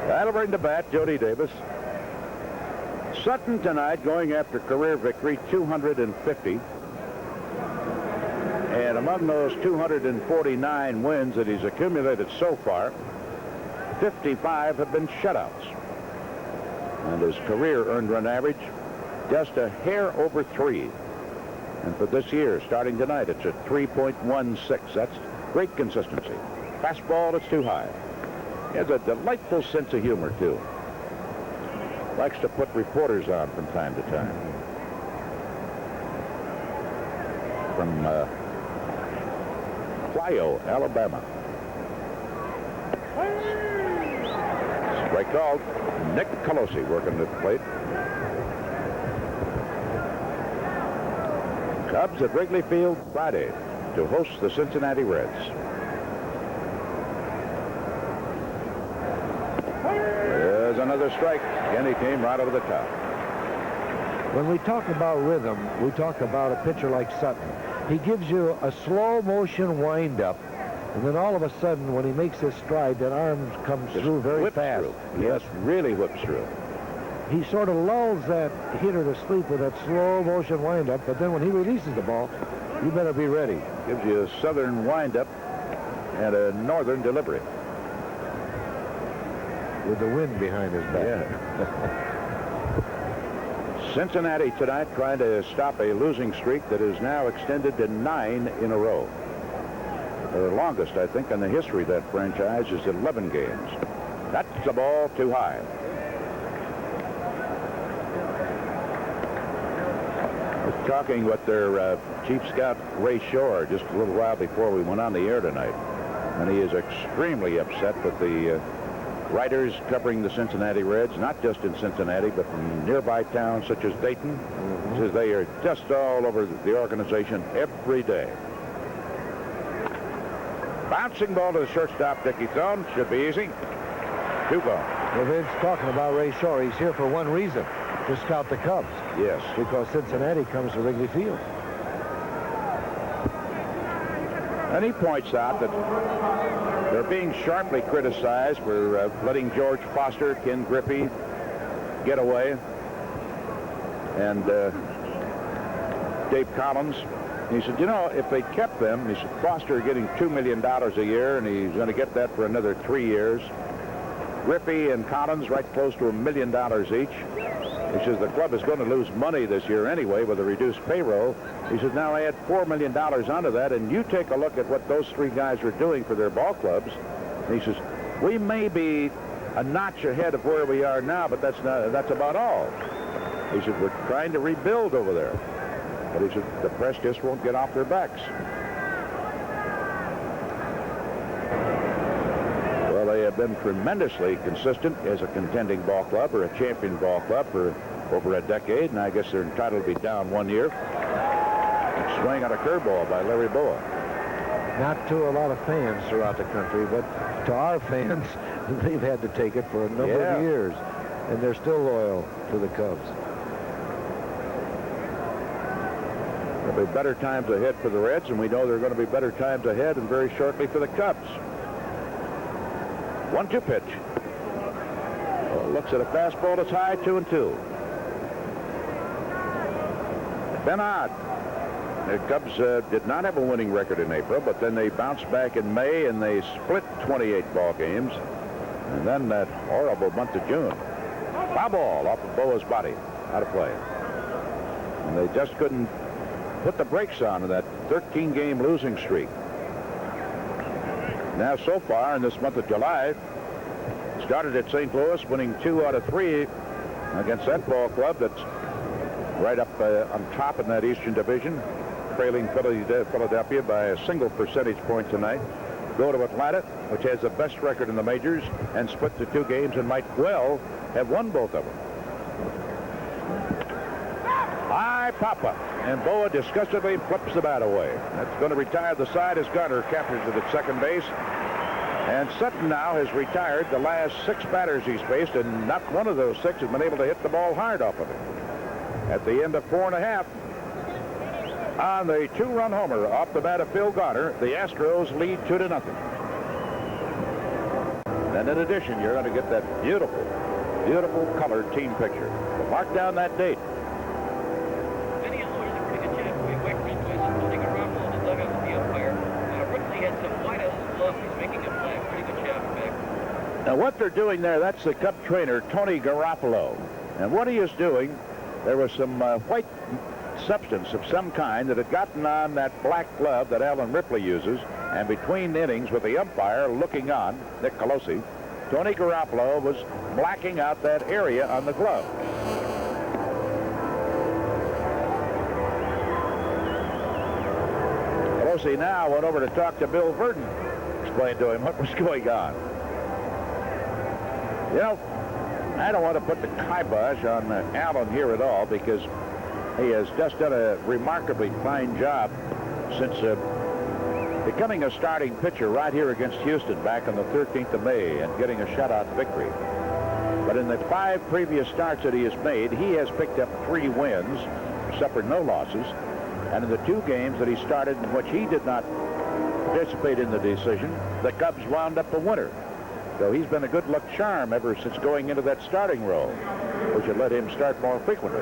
That'll bring to bat Jody Davis. Sutton tonight going after career victory 250. And among those 249 wins that he's accumulated so far, 55 have been shutouts. And his career earned run average just a hair over 3. And for this year, starting tonight, it's at 3.16. That's great consistency. Fastball that's too high. He has a delightful sense of humor, too. Likes to put reporters on from time to time. From Clio, Alabama. Strike called. Nick Colosi working the plate. Cubs at Wrigley Field Friday to host the Cincinnati Reds. There's another strike. Again, he came right over the top. When we talk about rhythm, we talk about a pitcher like Sutton. He gives you a slow motion windup, and then all of a sudden, when he makes his stride, that arm comes through very fast. Yes, really whips through. He sort of lulls that hitter to sleep with that slow motion windup, but then when he releases the ball, you better be ready. Gives you a southern windup and a northern delivery. With the wind behind his back. Yeah. Cincinnati tonight trying to stop a losing streak that is now extended to 9 in a row. The longest, I think, in the history of that franchise is 11 games. That's the ball too high. We're talking with their chief scout, Ray Shore, just a little while before we went on the air tonight. And he is extremely upset with the writers covering the Cincinnati Reds, not just in Cincinnati, but from nearby towns such as Dayton. Says they are just all over the organization every day. Bouncing ball to the shortstop, Dickie Thone. Should be easy. 2 gone. Well, Vince, talking about Ray Shore, he's here for one reason, to scout the Cubs. Yes. Because Cincinnati comes to Wrigley Field. And he points out that they're being sharply criticized for letting George Foster, Ken Griffey get away, and Dave Collins. He said, you know, if they kept them, he said, Foster getting $2 million a year, and he's going to get that for another 3 years. Griffey and Collins right close to $1 million each. He says the club is going to lose money this year anyway with a reduced payroll. He says now add $4 million onto that, and you take a look at what those 3 guys are doing for their ball clubs. And he says we may be a notch ahead of where we are now, but that's about all. He said we're trying to rebuild over there, but he said the press just won't get off their backs. Well, they have been tremendously consistent as a contending ball club or a champion ball club for over a decade, and I guess they're entitled to be down 1 year. Swing on a curveball by Larry Boa. Not to a lot of fans throughout the country, but to our fans, they've had to take it for a number of years, and they're still loyal to the Cubs. There'll be better times ahead for the Reds, and we know there are going to be better times ahead and very shortly for the Cubs. 1-2 pitch. Oh, looks at a fastball that's high, 2-2. Bernard The Cubs did not have a winning record in April, but then they bounced back in May and they split 28 ball games. And then that horrible month of June. Foul ball off of Boa's body. Out of play. And they just couldn't put the brakes on in that 13-game losing streak. Now, so far in this month of July, started at St. Louis, winning 2 out of 3 against that ball club that's right up on top in that Eastern Division, trailing Philadelphia by a single percentage point tonight. Go to Atlanta, which has the best record in the majors, and split the 2 games and might well have won both of them. High pop-up, and Boa disgustedly flips the bat away. That's going to retire the side as Garner captures it at second base. And Sutton now has retired the last 6 batters he's faced, and not one of those 6 has been able to hit the ball hard off of it. At the end of 4 1/2, on the 2-run homer off the bat of Phil Garner, the Astros lead 2-0. And in addition, you're going to get that beautiful, beautiful colored team picture. Mark down that date. Now what they're doing there, that's the Cub trainer, Tony Garofalo. And what he is doing, there was some white substance of some kind that had gotten on that black glove that Alan Ripley uses, and between innings with the umpire looking on, Nick Colosi, Tony Garofalo was blacking out that area on the glove. Colosi now went over to talk to Bill Verdon, explained to him what was going on. You know, I don't want to put the kibosh on Allen here at all, because he has just done a remarkably fine job since becoming a starting pitcher right here against Houston back on the 13th of May and getting a shutout victory. But in the 5 previous starts that he has made, he has picked up 3 wins, suffered no losses, and in the 2 games that he started in which he did not participate in the decision, the Cubs wound up a winner. So he's been a good luck charm ever since going into that starting role, which had let him start more frequently,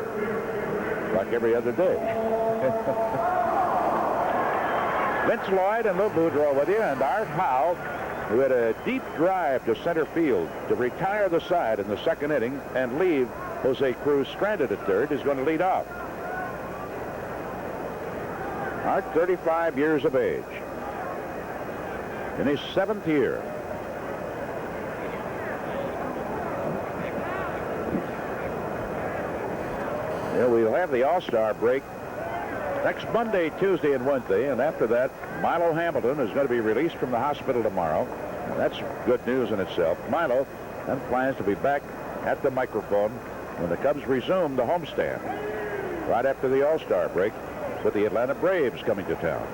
like every other day. Vince Lloyd and Lou Boudreau with you, and Art Howe, who had a deep drive to center field to retire the side in the 2nd inning and leave Jose Cruz stranded at 3rd, is going to lead off. Art, 35 years of age, in his 7th year. Yeah, we'll have the All-Star break next Monday, Tuesday, and Wednesday, and after that, Milo Hamilton is going to be released from the hospital tomorrow. And that's good news in itself. Milo then plans to be back at the microphone when the Cubs resume the homestand right after the All-Star break, with the Atlanta Braves coming to town.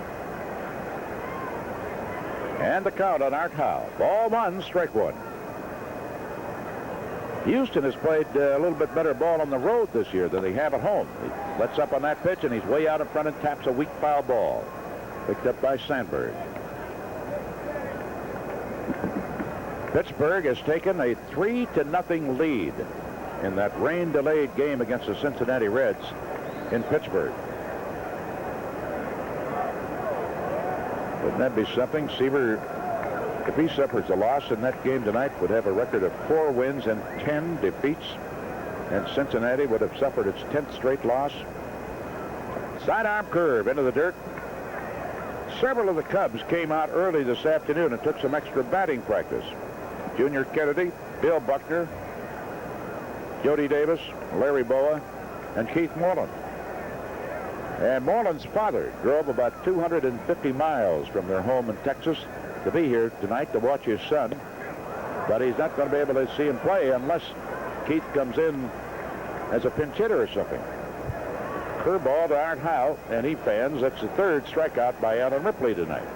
And the count on Art Howe. Ball 1, strike 1. Houston has played a little bit better ball on the road this year than they have at home. He lets up on that pitch, and he's way out in front and taps a weak foul ball. Picked up by Sandberg. Pittsburgh has taken a 3-0 lead in that rain-delayed game against the Cincinnati Reds in Pittsburgh. Wouldn't that be something? Seaver, if he suffers a loss in that game tonight, would have a record of 4 wins and 10 defeats, and Cincinnati would have suffered its 10th straight loss. Sidearm curve into the dirt. Several of the Cubs came out early this afternoon and took some extra batting practice. Junior Kennedy, Bill Buckner, Jody Davis, Larry Boa, and Keith Moreland. And Moreland's father drove about 250 miles from their home in Texas to be here tonight to watch his son, but he's not going to be able to see him play unless Keith comes in as a pinch hitter or something. Curveball to Art Howe, and he fans. That's the 3rd strikeout by Alan Ripley tonight.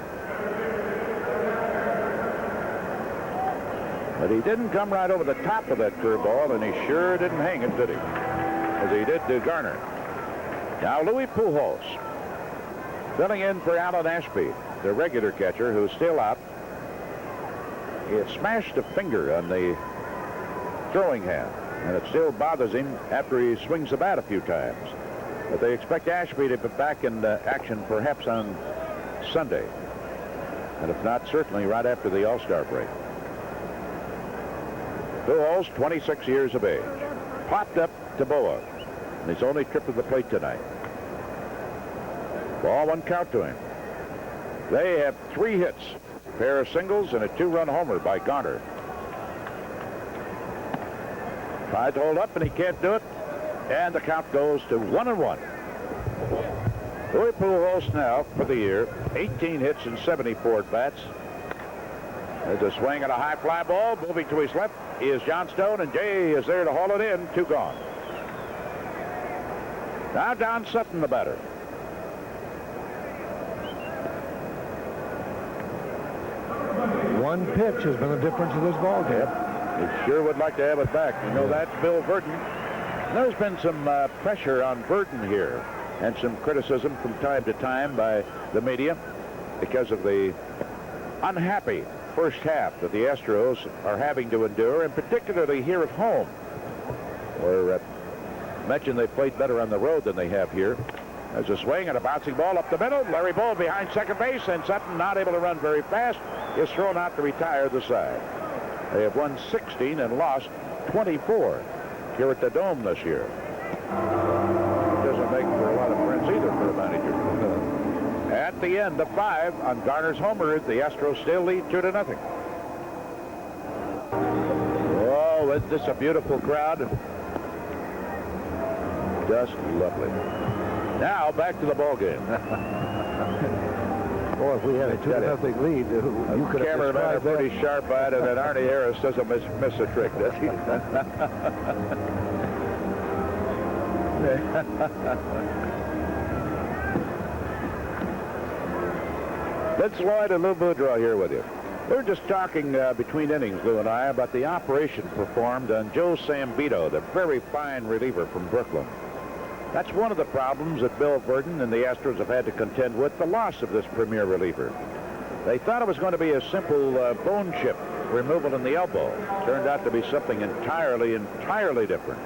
But he didn't come right over the top of that curveball, and he sure didn't hang it, did he? As he did to Garner. Now Louis Pujols filling in for Alan Ashby, the regular catcher, who's still out. He had smashed a finger on the throwing hand, and it still bothers him after he swings the bat a few times. But they expect Ashby to be back in action perhaps on Sunday. And if not, certainly right after the All-Star break. Pujols, 26 years of age. Popped up to Boa. And his only trip to the plate tonight. Ball 1 count to him. They have 3 hits. A pair of singles and a 2-run homer by Garner. Tried to hold up and he can't do it. And the count goes to 1-1. Louis Pujols now for the year, 18 hits and 74 at-bats. There's a swing and a high fly ball. Moving to his left is Johnstone, and Jay is there to haul it in. 2 gone. Now Don Sutton, the batter. One pitch has been the difference in this ball game. He sure would like to have it back. You know, that's Bill Verdon. There's been some pressure on Verdon here and some criticism from time to time by the media because of the unhappy first half that the Astros are having to endure, and particularly here at home, where mentioned they played better on the road than they have here. There's a swing and a bouncing ball up the middle. Larry Bull behind second base, and Sutton, not able to run very fast, is thrown out to retire the side. They have won 16 and lost 24 here at the Dome this year. Doesn't make for a lot of friends either for the manager. At the end of 5 on Garner's homer, the Astros still lead 2-0. Oh, isn't this a beautiful crowd? Just lovely. Now back to the ball game. Boy, if we had a 2-0 lead, you could have Cameramen are described pretty that. sharp-eyed, and that Arnie Harris doesn't miss a trick, does he? Vince Lloyd and Lou Boudreau here with you. We were just talking between innings, Lou and I, about the operation performed on Joe Sambito, the very fine reliever from Brooklyn. That's one of the problems that Bill Verdon and the Astros have had to contend with, the loss of this premier reliever. They thought it was going to be a simple bone chip removal in the elbow. Turned out to be something entirely different.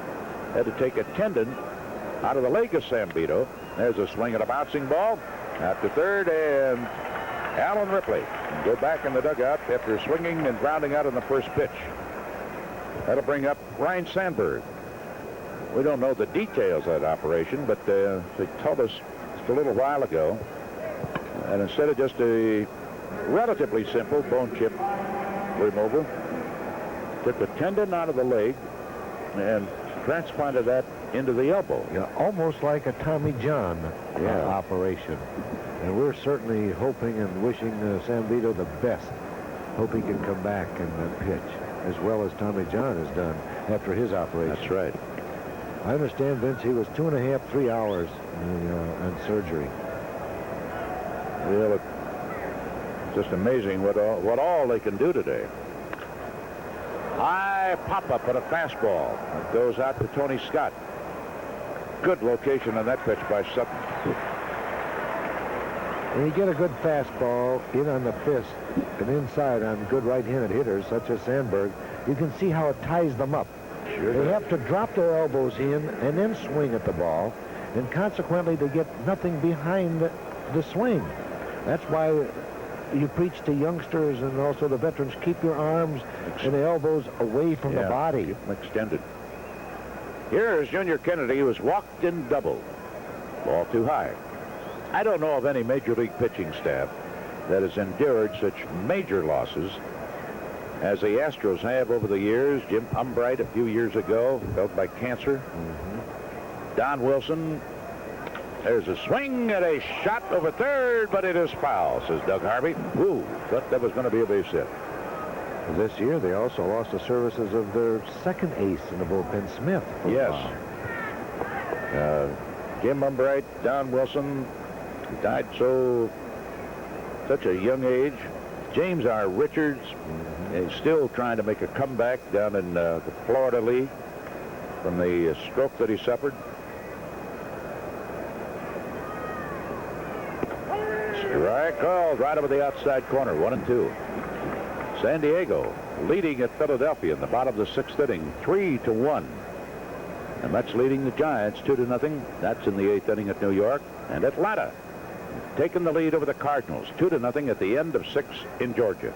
Had to take a tendon out of the leg of Sambito. There's a swing at a bouncing ball after third, and Alan Ripley can go back in the dugout after swinging and grounding out on the first pitch. That'll bring up Ryan Sandberg. We don't know the details of that operation, but they told us just a little while ago. And instead of just a relatively simple bone chip removal, took the tendon out of the leg and transplanted that into the elbow. Yeah, almost like a Tommy John operation. And we're certainly hoping and wishing Sambito the best. Hope he can come back and pitch as well as Tommy John has done after his operation. That's right. I understand, Vince, he was 2.5, 3 hours on surgery. Well, it's just amazing what all they can do today. High pop-up and a fastball. It goes out to Tony Scott. Good location on that pitch by Sutton. When you get a good fastball in on the fist and inside on good right-handed hitters such as Sandberg, you can see how it ties them up. Sure They does. have to drop their elbows in and then swing at the ball, and consequently they get nothing behind the swing. That's why you preach to youngsters and also the veterans, keep your arms and the elbows away from the body. Keep them extended. Here is Junior Kennedy, who was walked in double. Ball too high. I don't know of any major league pitching staff that has endured such major losses as the Astros have over the years. Jim Umbright a few years ago, felled by cancer. Don Wilson. There's a swing and a shot over third, but it is foul, says Doug Harvey. Ooh, thought that was going to be a base hit. This year they also lost the services of their second ace in the bullpen, Smith. Yes. Jim Umbright, Don Wilson, died such a young age. James R. Richards is still trying to make a comeback down in the Florida League from the stroke that he suffered. Strike called right over the outside corner, 1-2. San Diego leading at Philadelphia in the bottom of the 6th inning, 3-1. The Mets leading the Giants 2-0. That's in the 8th inning at New York. And Atlanta taking the lead over the Cardinals 2-0 at the end of 6 in Georgia.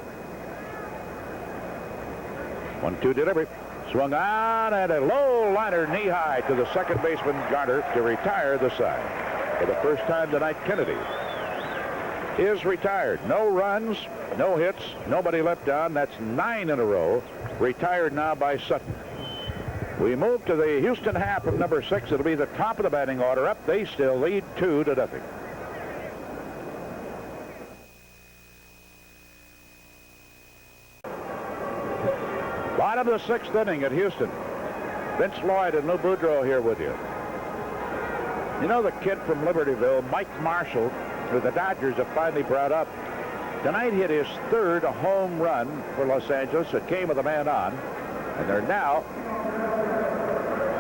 1-2 delivery. Swung on and a low liner knee high to the second baseman Garner to retire the side. For the first time tonight, Kennedy is retired. No runs, no hits, nobody left on. That's 9 in a row. Retired now by Sutton. We move to the Houston half of number 6. It'll be the top of the batting order up. They still lead 2-0. Bottom of the 6th inning at Houston. Vince Lloyd and Lou Boudreau here with you. You know the kid from Libertyville, Mike Marshall, who the Dodgers have finally brought up. Tonight hit his 3rd home run for Los Angeles. It came with a man on. And they're now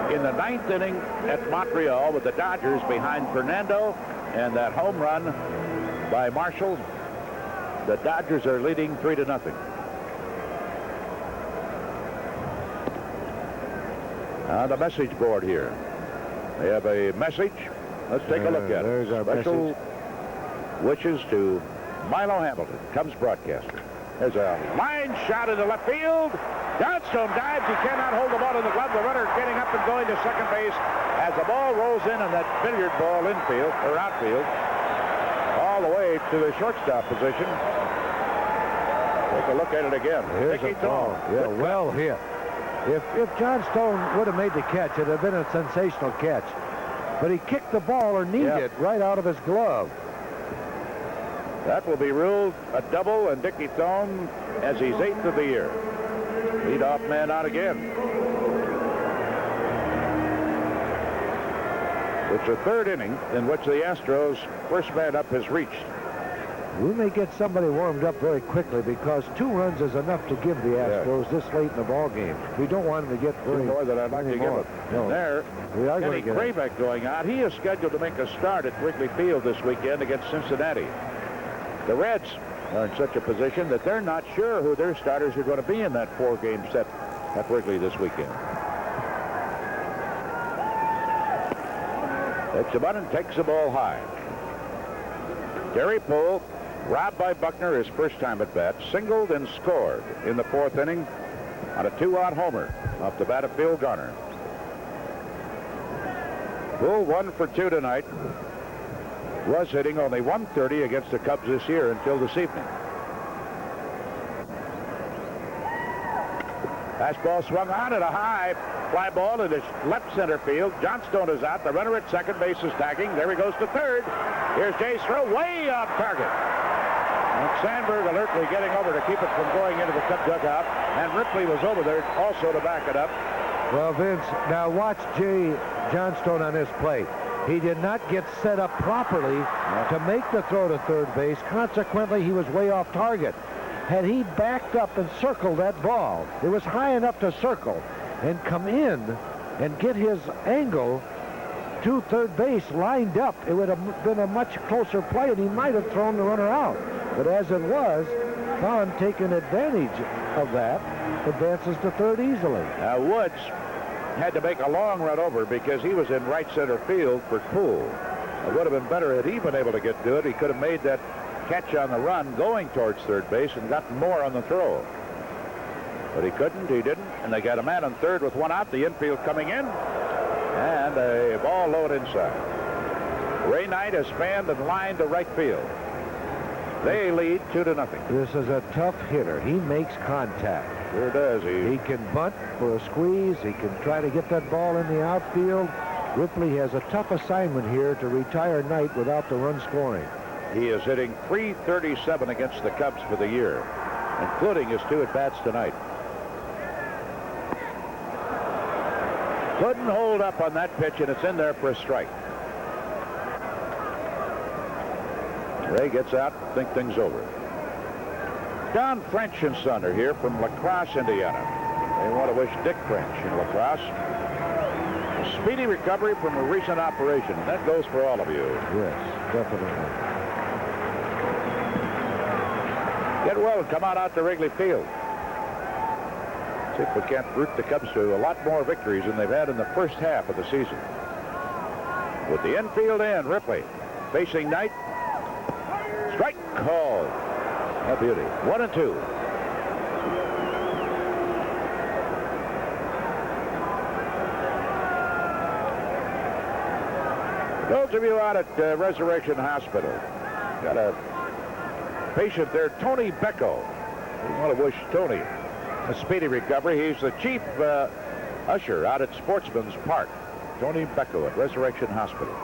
in the 9th inning at Montreal with the Dodgers behind Fernando and that home run by Marshall. The Dodgers are leading 3-0. On the message board here, they have a message. Let's take a look at it. There's our Special message. wishes to Milo Hamilton, Cubs broadcaster. There's a line shot into left field. Johnstone dives. He cannot hold the ball in the glove. The runner getting up and going to second base as the ball rolls in on that billiard ball infield or outfield all the way to the shortstop position. Take a look at it again. Here's a ball. Yeah, well hit. If Johnstone would have made the catch, it would have been a sensational catch. But he kicked the ball or kneed it right out of his glove. That will be ruled a double, and Dickie Thome, as he's 8th of the year. Leadoff man out again. It's the 3rd inning in which the Astros' first man up has reached. We may get somebody warmed up very quickly because 2 runs is enough to give the Astros this late in the ball game. We don't want them to get very more than I'd like to give them. No. There, we are Kenny going to get Krabek going out. He is scheduled to make a start at Wrigley Field this weekend against Cincinnati. The Reds are in such a position that they're not sure who their starters are going to be in that 4-game set at Wrigley this weekend. Takes a button, takes the ball high. Gary Poole, robbed by Buckner his first time at bat, singled and scored in the 4th inning on a 2-out homer off the bat of Phil Garner. Poole 1 for 2 tonight. Was hitting only 130 against the Cubs this year until this evening. Fastball swung on at a high fly ball into left center field. Johnstone is out. The runner at second base is tagging. There he goes to 3rd. Here's Jay's throw way off target. And Sandberg alertly getting over to keep it from going into the Cub dugout. And Ripley was over there also to back it up. Well, Vince, now watch Jay Johnstone on this play. He did not get set up properly to make the throw to 3rd base. Consequently, he was way off target. Had he backed up and circled that ball, it was high enough to circle and come in and get his angle to 3rd base lined up, it would have been a much closer play, and he might have thrown the runner out. But as it was, Vaughn taking advantage of that, advances to 3rd easily. Now, Woods had to make a long run over because he was in right center field for Poole. It would have been better had he been able to get to it. He could have made that catch on the run going towards 3rd base and gotten more on the throw. But he couldn't, he didn't, and they got a man on 3rd with 1 out, the infield coming in, and a ball low inside. Ray Knight has fanned and lined to right field. They lead 2-0. This is a tough hitter. He makes contact. Sure does. He can bunt for a squeeze. He can try to get that ball in the outfield. Ripley has a tough assignment here to retire Knight without the run scoring. He is hitting .337 against the Cubs for the year, including his 2 at-bats tonight. Couldn't hold up on that pitch, and it's in there for a strike. Ray gets out, think things over. Don French and Son are here from La Crosse, Indiana. They want to wish Dick French in La Crosse a speedy recovery from a recent operation. That goes for all of you. Yes, definitely. Get well and come out to Wrigley Field. See if we can't root the Cubs to a lot more victories than they've had in the first half of the season. With the infield in, Ripley facing Knight. Strike called. A beauty. 1-2. Those of you out at Resurrection Hospital, got a patient there, Tony Becco. We want to wish Tony a speedy recovery. He's the chief usher out at Sportsman's Park. Tony Becco at Resurrection Hospital.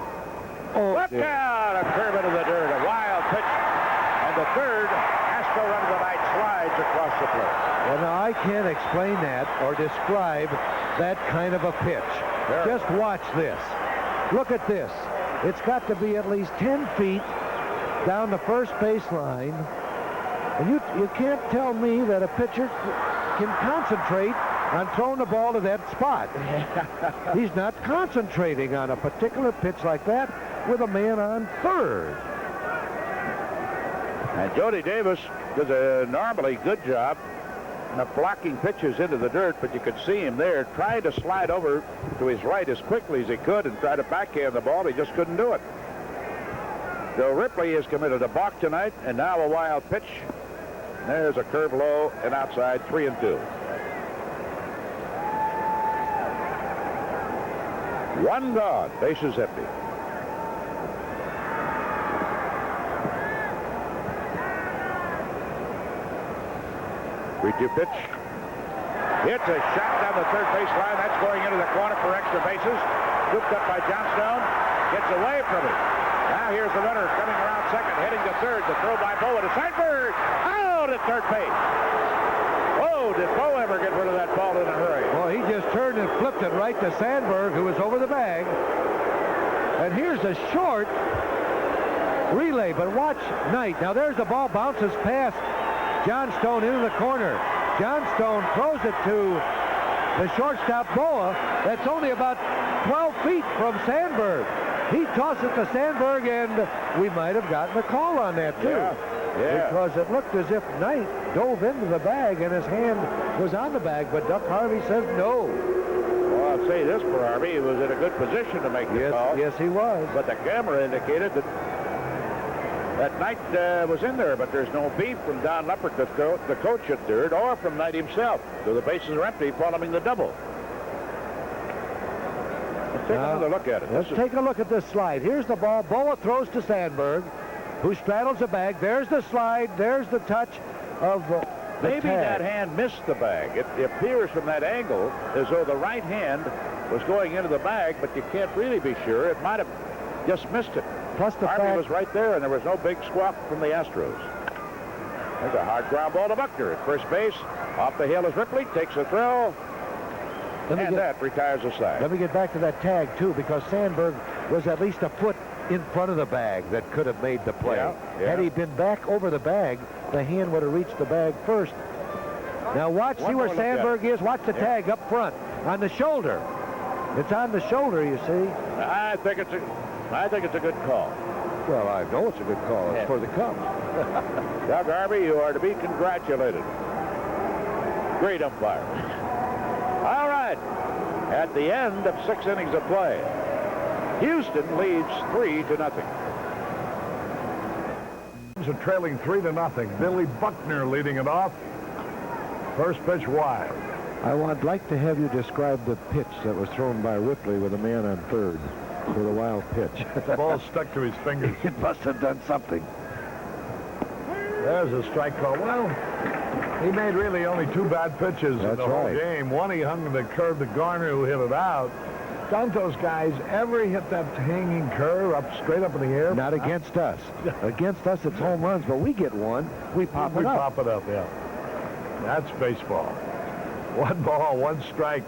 Left down, a curve into the dirt, a wild pitch, and the third Astro run of the night slides across the plate. Well, now I can't explain that or describe that kind of a pitch. Sure. Just watch this. Look at this. It's got to be at least 10 feet down the first baseline. And you can't tell me that a pitcher can concentrate on throwing the ball to that spot. He's not concentrating on a particular pitch like that with a man on third. And Jody Davis does a normally good job of blocking pitches into the dirt, but you could see him there trying to slide over to his right as quickly as he could and try to backhand the ball. He just couldn't do it. So Ripley has committed a balk tonight, and now a wild pitch. There's a curve low and outside, 3-2. 1 gone, bases empty. 3-2 pitch. It's a shot down the third baseline. That's going into the corner for extra bases. Scooped up by Johnstone. Gets away from it. Now here's the runner coming around second, heading to third. The throw by Boa to Sandberg. Out at third base. Whoa, did Boa ever get rid of that ball in a hurry? Well, he just turned and flipped it right to Sandberg, who was over the bag. And here's a short relay, but watch Knight. Now there's the ball, bounces past Johnstone into the corner. Johnstone throws it to the shortstop Boa. That's only about 12 feet from Sandberg. He tossed it to Sandberg, and we might have gotten a call on that, too. Yeah. Because it looked as if Knight dove into the bag, and his hand was on the bag, but Duck Harvey says no. Well, I'll say this for Harvey. He was in a good position to make the call. Yes, he was. But the camera indicated that Knight was in there, but there's no beef from Don Leppert, the coach at third, or from Knight himself. So the bases are empty following the double. Let's take another look at it. Let's take a look at this slide. Here's the ball. Boa throws to Sandberg, who straddles the bag. There's the slide. There's the touch of the Maybe tag. that hand missed the bag. It appears from that angle as though the right hand was going into the bag, but you can't really be sure. It might have just missed it. Plus the Harvey fact was right there, and there was no big squawk from the Astros. There's a hard ground ball to Buckner at first base. Off the hill is Ripley, takes a throw, and that retires the side. Let me get back to that tag, too, because Sandberg was at least a foot in front of the bag that could have made the play. Yeah. Had he been back over the bag, the hand would have reached the bag first. Now watch, see where Sandberg is. Watch the tag up front on the shoulder. It's on the shoulder, you see. I think it's a good call. Well, I know it's a good call. It's for the Cubs. Doug Harvey, you are to be congratulated. Great umpire. All right. At the end of 6 innings of play, Houston leads 3-0. Are trailing 3-0. Billy Buckner leading it off. First pitch wide. I would like to have you describe the pitch that was thrown by Ripley with a man on third for the wild pitch. The ball stuck to his fingers. It must have done something. There's a strike call. Well, he made really only 2 bad pitches in the whole game. One, he hung the curve to Garner, who hit it out. Don't those guys ever hit that hanging curve up straight up in the air? Not against us. Against us, it's home runs, but we get one, we pop it up. We pop it up, yeah. That's baseball. 1 ball, 1 strike.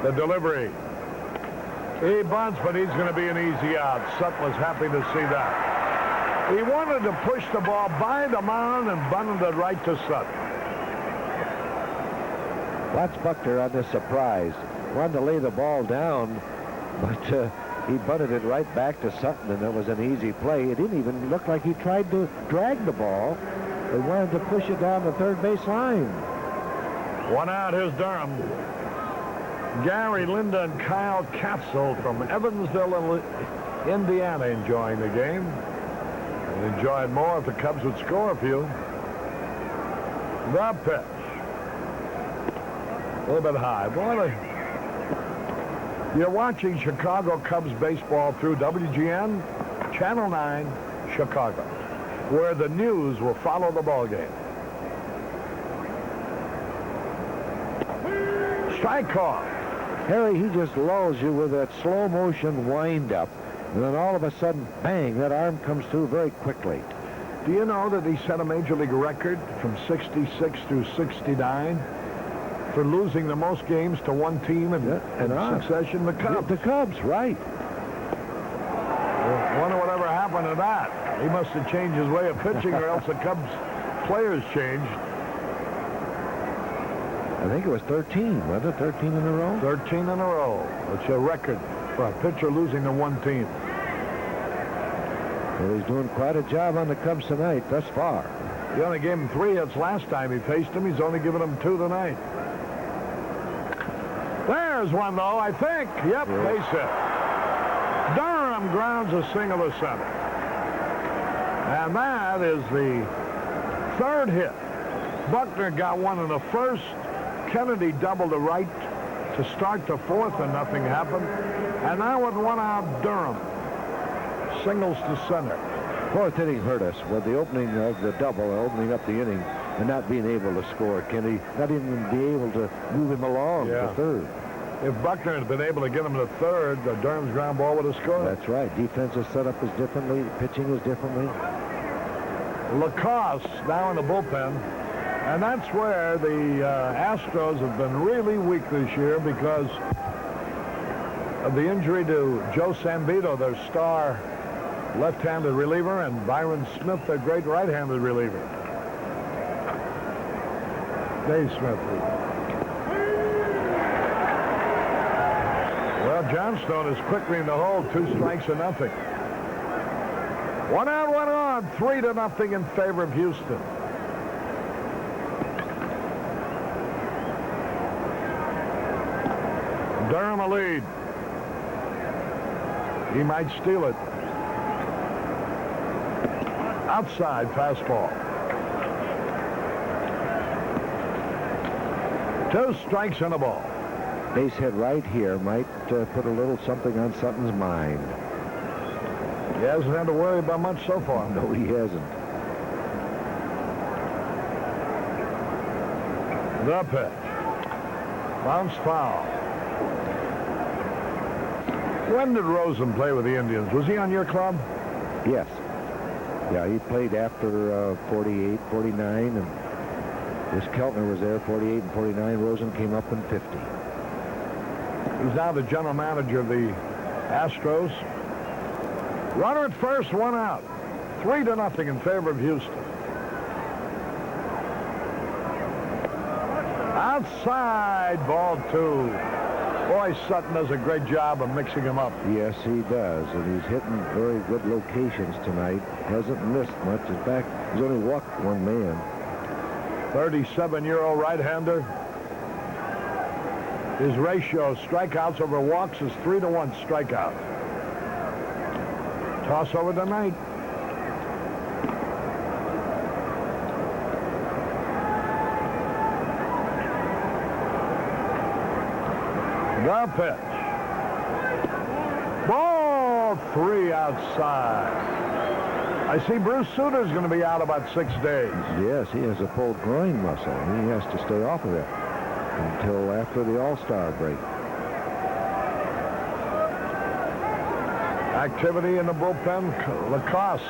The delivery. He bunts, but he's going to be an easy out. Sutton was happy to see that. He wanted to push the ball by the mound and bunted it right to Sutton. Watch Buckner on this surprise. Wanted to lay the ball down, but he bunted it right back to Sutton, and it was an easy play. It didn't even look like he tried to drag the ball. They wanted to push it down the third base line. One out, here's Durham. Gary Linda and Kyle Katzel from Evansville, Indiana, enjoying the game. And enjoy it more if the Cubs would score a few. The pitch. A little bit high. Boy, you're watching Chicago Cubs baseball through WGN, Channel 9, Chicago, where the news will follow the ball game. Strike call. Harry, he just lulls you with that slow motion wind-up, and then all of a sudden, bang, that arm comes through very quickly. Do you know that he set a major league record from 66 through 69 for losing the most games to one team in succession? The Cubs. The Cubs, right. I wonder whatever happened to that. He must have changed his way of pitching, or else the Cubs players changed. I think it was 13, wasn't it? 13 in a row? 13 in a row. It's a record for a pitcher losing to one team. Well, he's doing quite a job on the Cubs tonight, thus far. He only gave him 3 hits last time he faced him. He's only given him 2 tonight. There's one, though, I think. Yep, base hit. Durham grounds a single to center. And that is the 3rd hit. Buckner got one in the 1st. Kennedy doubled to right to start the 4th, and nothing happened. And now with 1 out, Durham singles to center. 4th inning hurt us with the opening of the double, opening up the inning, and not being able to score. Kennedy not even be able to move him along to 3rd. If Buckner had been able to get him to 3rd, the Durham's ground ball would have scored. That's right. Defensive setup is differently. Pitching is differently. Lacoste now in the bullpen. And that's where the Astros have been really weak this year because of the injury to Joe Sambito, their star left-handed reliever, and Byron Smith, their great right-handed reliever. Dave Smith. Well, Johnstone is quickly in the hole. 2 strikes to nothing. 1 out, 1 on. 3-0 in favor of Houston. Durham a lead. He might steal it. Outside fastball. 2 strikes and a ball. Base hit right here might put a little something on Sutton's mind. He hasn't had to worry about much so far. No, he hasn't. The pitch. Bounce foul. When did Rosen play with the Indians? Was he on your club? Yes. Yeah, he played after 48, 49, and this Keltner was there, 48 and 49. Rosen came up in 50. He's now the general manager of the Astros. Runner at first, 1 out. 3-0 in favor of Houston. Outside, ball 2. Boy, Sutton does a great job of mixing him up. Yes, he does, and he's hitting very good locations tonight. Hasn't missed much. In fact, he's only walked 1 man. 37-year-old right-hander. His ratio of strikeouts over walks is 3-to-1 strikeout. Toss over tonight. The pitch. Ball 3 outside. I see Bruce Suter's going to be out about 6 days. Yes, he has a pulled groin muscle. He has to stay off of it until after the All-Star break. Activity in the bullpen. Lacoste.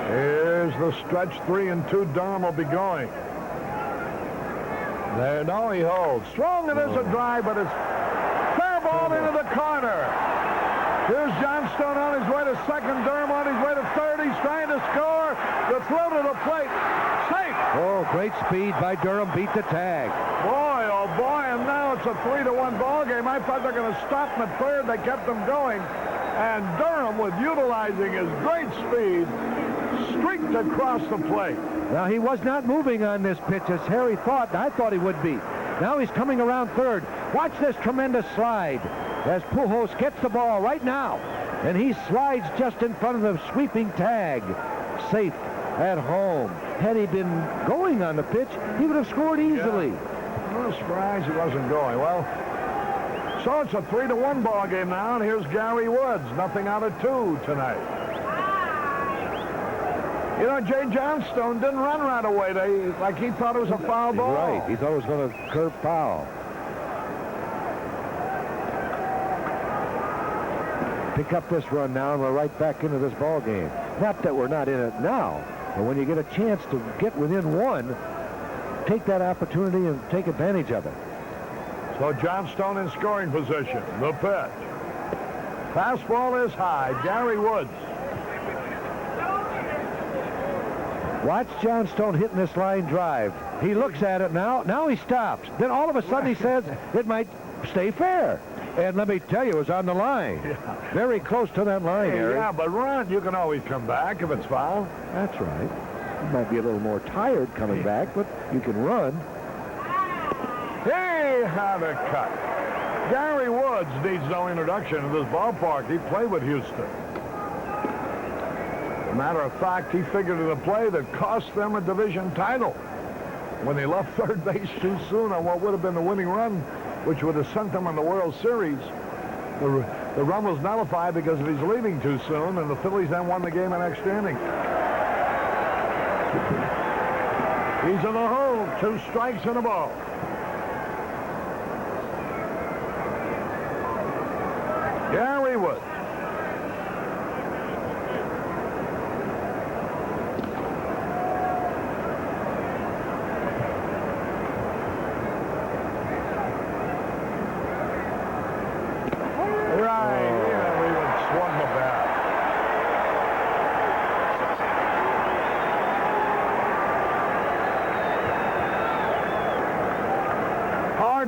Here's the stretch. 3-2. Durham will be going. There, no, he holds. Strong, and there's a drive, but it's fair ball into the corner. Here's Johnstone on his way to second. Durham on his way to third. He's trying to score. The throw to the plate. Safe. Oh, great speed by Durham. Beat the tag. Boy, oh boy, and now it's a 3-1 ball game. I thought they were going to stop him at third. They kept him going. And Durham, with utilizing his great speed, streaked across the plate. Now, he was not moving on this pitch as Harry thought, and I thought he would be. Now he's coming around third. Watch this tremendous slide as Pujols gets the ball right now. And he slides just in front of the sweeping tag. Safe at home. Had he been going on the pitch, he would have scored easily. Yeah. I'm surprised he wasn't going. Well, so it's a 3-1 ball game now, and here's Gary Woods. Nothing out of 2 tonight. You know, Jay Johnstone didn't run right away. Like he thought it was a foul ball. Right. He thought it was going to curve foul. Pick up this run now, and we're right back into this ball game. Not that we're not in it now, but when you get a chance to get within 1, take that opportunity and take advantage of it. So Johnstone in scoring position. The pitch. Fastball is high. Gary Woods. Watch Johnstone hitting this line drive. He looks at it now. Now he stops. Then all of a sudden he says it might stay fair. And let me tell you, it was on the line. Yeah. Very close to that line, Harry. Yeah, but run. You can always come back if it's foul. That's right. You might be a little more tired coming back, but you can run. He had a cut. Gary Woods needs no introduction to this ballpark. He played with Houston. As a matter of fact, he figured in a play that cost them a division title when they left third base too soon on what would have been the winning run, which would have sent them in the World Series. The run was nullified because of his leaving too soon, and the Phillies then won the game in extra inning. He's in the hole. 2 strikes and a ball. Gary Woods.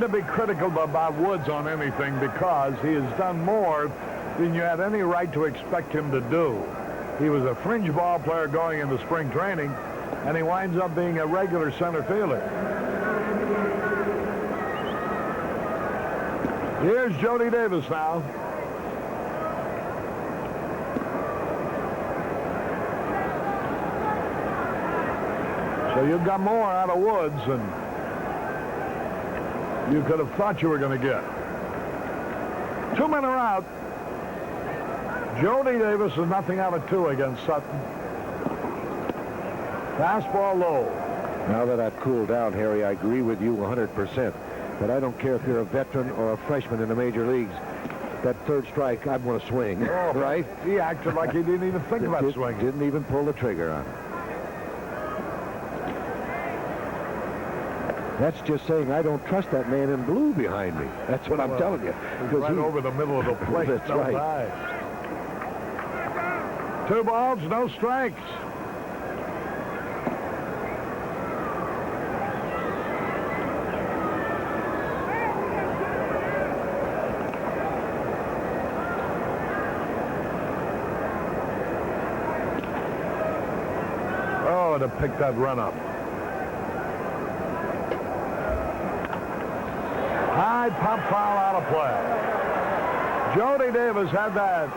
To be critical about Woods on anything because he has done more than you had any right to expect him to do. He was a fringe ball player going into spring training, and he winds up being a regular center fielder. Here's Jody Davis now. So you've got more out of Woods than you could have thought you were going to get. 2 men are out. Jody Davis is nothing out of 2 against Sutton. Fastball low. Now that I've cooled down, Harry, I agree with you 100%. But I don't care if you're a veteran or a freshman in the major leagues. That third strike, I'm going to swing. Oh, right? He acted like he didn't even think about swinging. Didn't even pull the trigger on it. That's just saying I don't trust that man in blue behind me. That's what I'm telling you. Right over the middle of the plate. That's right. High. 2 balls, no strikes. Oh, to pick that run up. High pop foul out of play. Jody Davis had that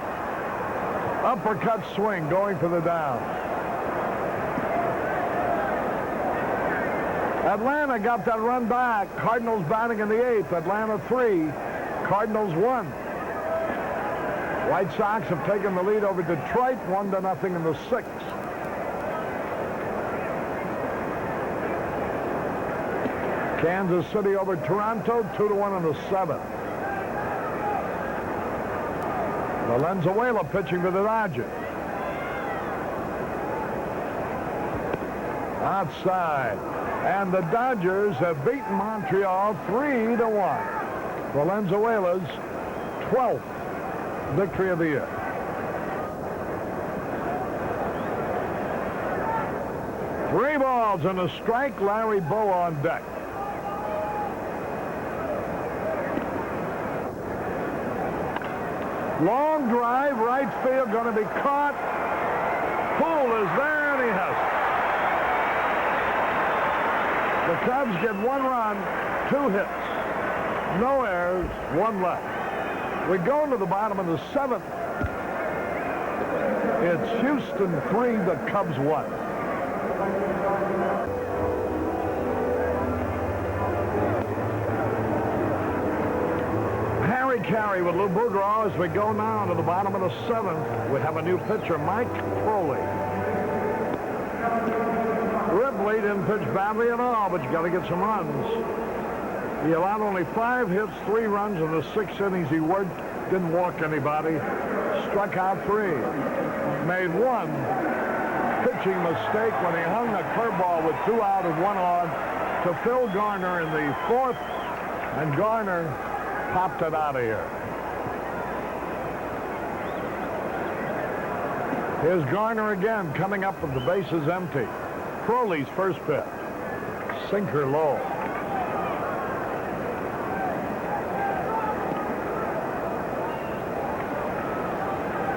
uppercut swing going for the down. Atlanta got that run back. Cardinals batting in the 8th. Atlanta 3, Cardinals 1. White Sox have taken the lead over Detroit 1-0 in the 6th. Kansas City over Toronto, 2-1 in the 7th. Valenzuela pitching for the Dodgers. Outside. And the Dodgers have beaten Montreal 3-1. Valenzuela's 12th victory of the year. Three balls and a strike. Larry Bow on deck. Long drive, right field, going to be caught. Poole is there. yes. The Cubs get 1 run, 2 hits. No errors, 1 left. We go into the bottom of the 7th. It's Houston 3, the Cubs 1. Harry Carey with Lou Boudreau as we go now to the bottom of the 7th. We have a new pitcher, Mike Crowley. Ripley didn't pitch badly at all, but you got to get some runs. He allowed only 5 hits, 3 runs in the 6 innings he worked. Didn't walk anybody. Struck out 3. Made 1 pitching mistake when he hung a curveball with 2 out and 1 on to Phil Garner in the 4th, and Garner popped it out of here. Here's Garner again, coming up with the bases empty. Crowley's first pitch. Sinker low.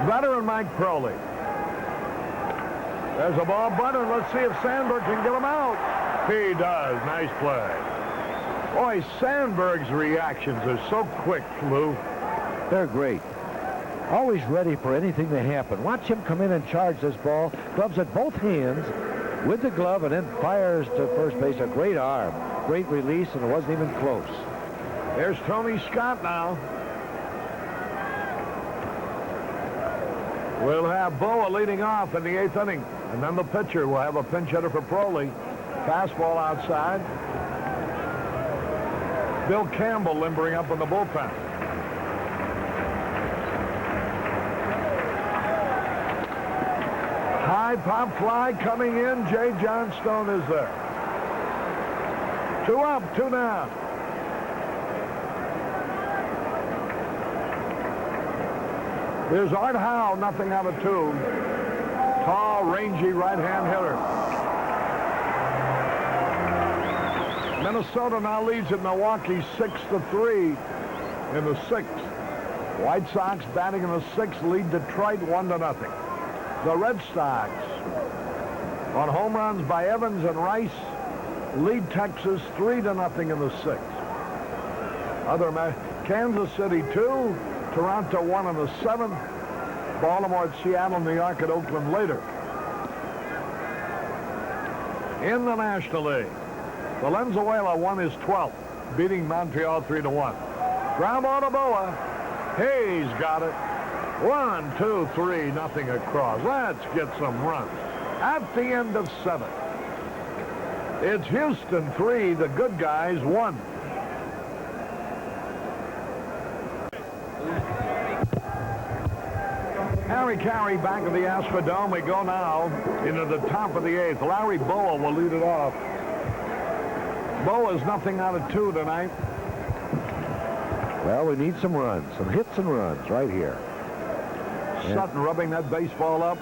Veteran Mike Crowley. There's a ball bunted. Let's see if Sandberg can get him out. He does. Nice play. Boy, Sandberg's reactions are so quick, Lou. They're great. Always ready for anything to happen. Watch him come in and charge this ball. Gloves at both hands with the glove, and then fires to first base. A great arm. Great release, and it wasn't even close. There's Tony Scott now. We'll have Boa leading off in the 8th inning. And then the pitcher will have a pinch hitter for Crowley. Fastball outside. Bill Campbell limbering up in the bullpen. High pop fly coming in. Jay Johnstone is there. 2 up, 2 down. Here's Art Howe, nothing out of 2. Tall, rangy right-hand hitter. Minnesota now leads at Milwaukee 6-3 in the 6th. White Sox batting in the 6th lead Detroit 1-0. The Red Sox on home runs by Evans and Rice lead Texas 3-0 in the 6th. Other Kansas City 2, Toronto 1 in the 7th. Baltimore at Seattle, New York at Oakland later. In the National League, Valenzuela won his 12th, beating Montreal 3-1. Ground ball to Boa. Hayes got it. 1, 2, 3, nothing across. Let's get some runs. At the end of 7. It's Houston 3, the good guys 1. Harry Carey back at the Astrodome. We go now into the top of the 8th. Larry Boa will lead it off. Boa's nothing out of 2 tonight. Well, we need some runs, some hits and runs right here. Sutton rubbing that baseball up.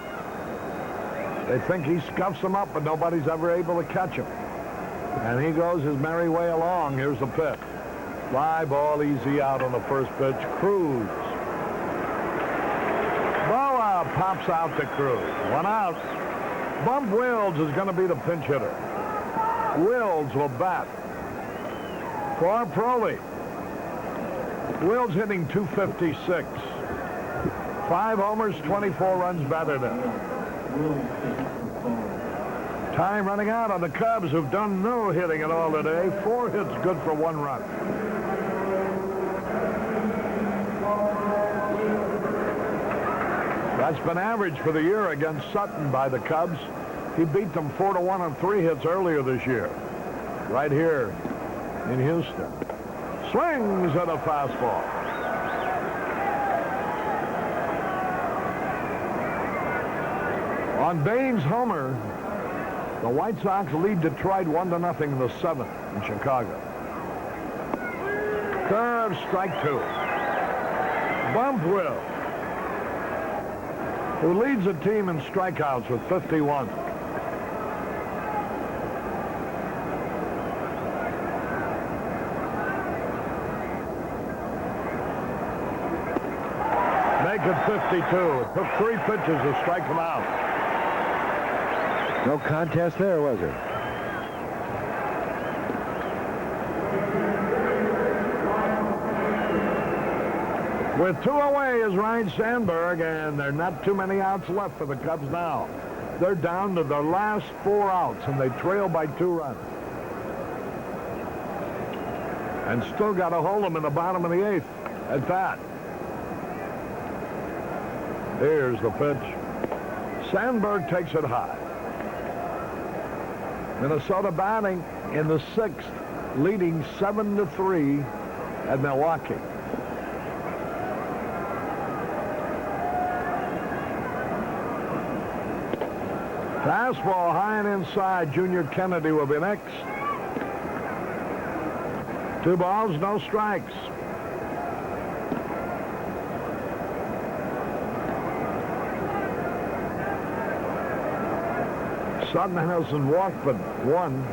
They think he scuffs them up, but nobody's ever able to catch him. And he goes his merry way along. Here's the pitch. Fly ball, easy out on the first pitch. Cruz. Boa pops out to Cruz. 1 out. Bump Wills is going to be the pinch hitter. Wills will bat for Crowley. Wills hitting .256. 5 homers, 24 runs batted in. Time running out on the Cubs, who've done no hitting at all today. 4 hits, good for 1 run. That's been average for the year against Sutton by the Cubs. He beat them 4-1 on 3 hits earlier this year. Right here in Houston. Swings at a fastball. On Bain's homer, the White Sox lead Detroit 1-0 in the 7th in Chicago. Curve, strike 2. Bump Will, who leads the team in strikeouts with 51. Make it 52. It took 3 pitches to strike him out. No contest there, was there? With 2 away is Ryan Sandberg, and there are not too many outs left for the Cubs now. They're down to their last 4 outs, and they trail by 2 runs. And still got to hold them in the bottom of the 8th at that. Here's the pitch. Sandberg takes it high. Minnesota batting in the 6th, leading 7-3 at Milwaukee. Fastball high and inside. Junior Kennedy will be next. 2 balls, no strikes. Sutton hasn't walked but 1.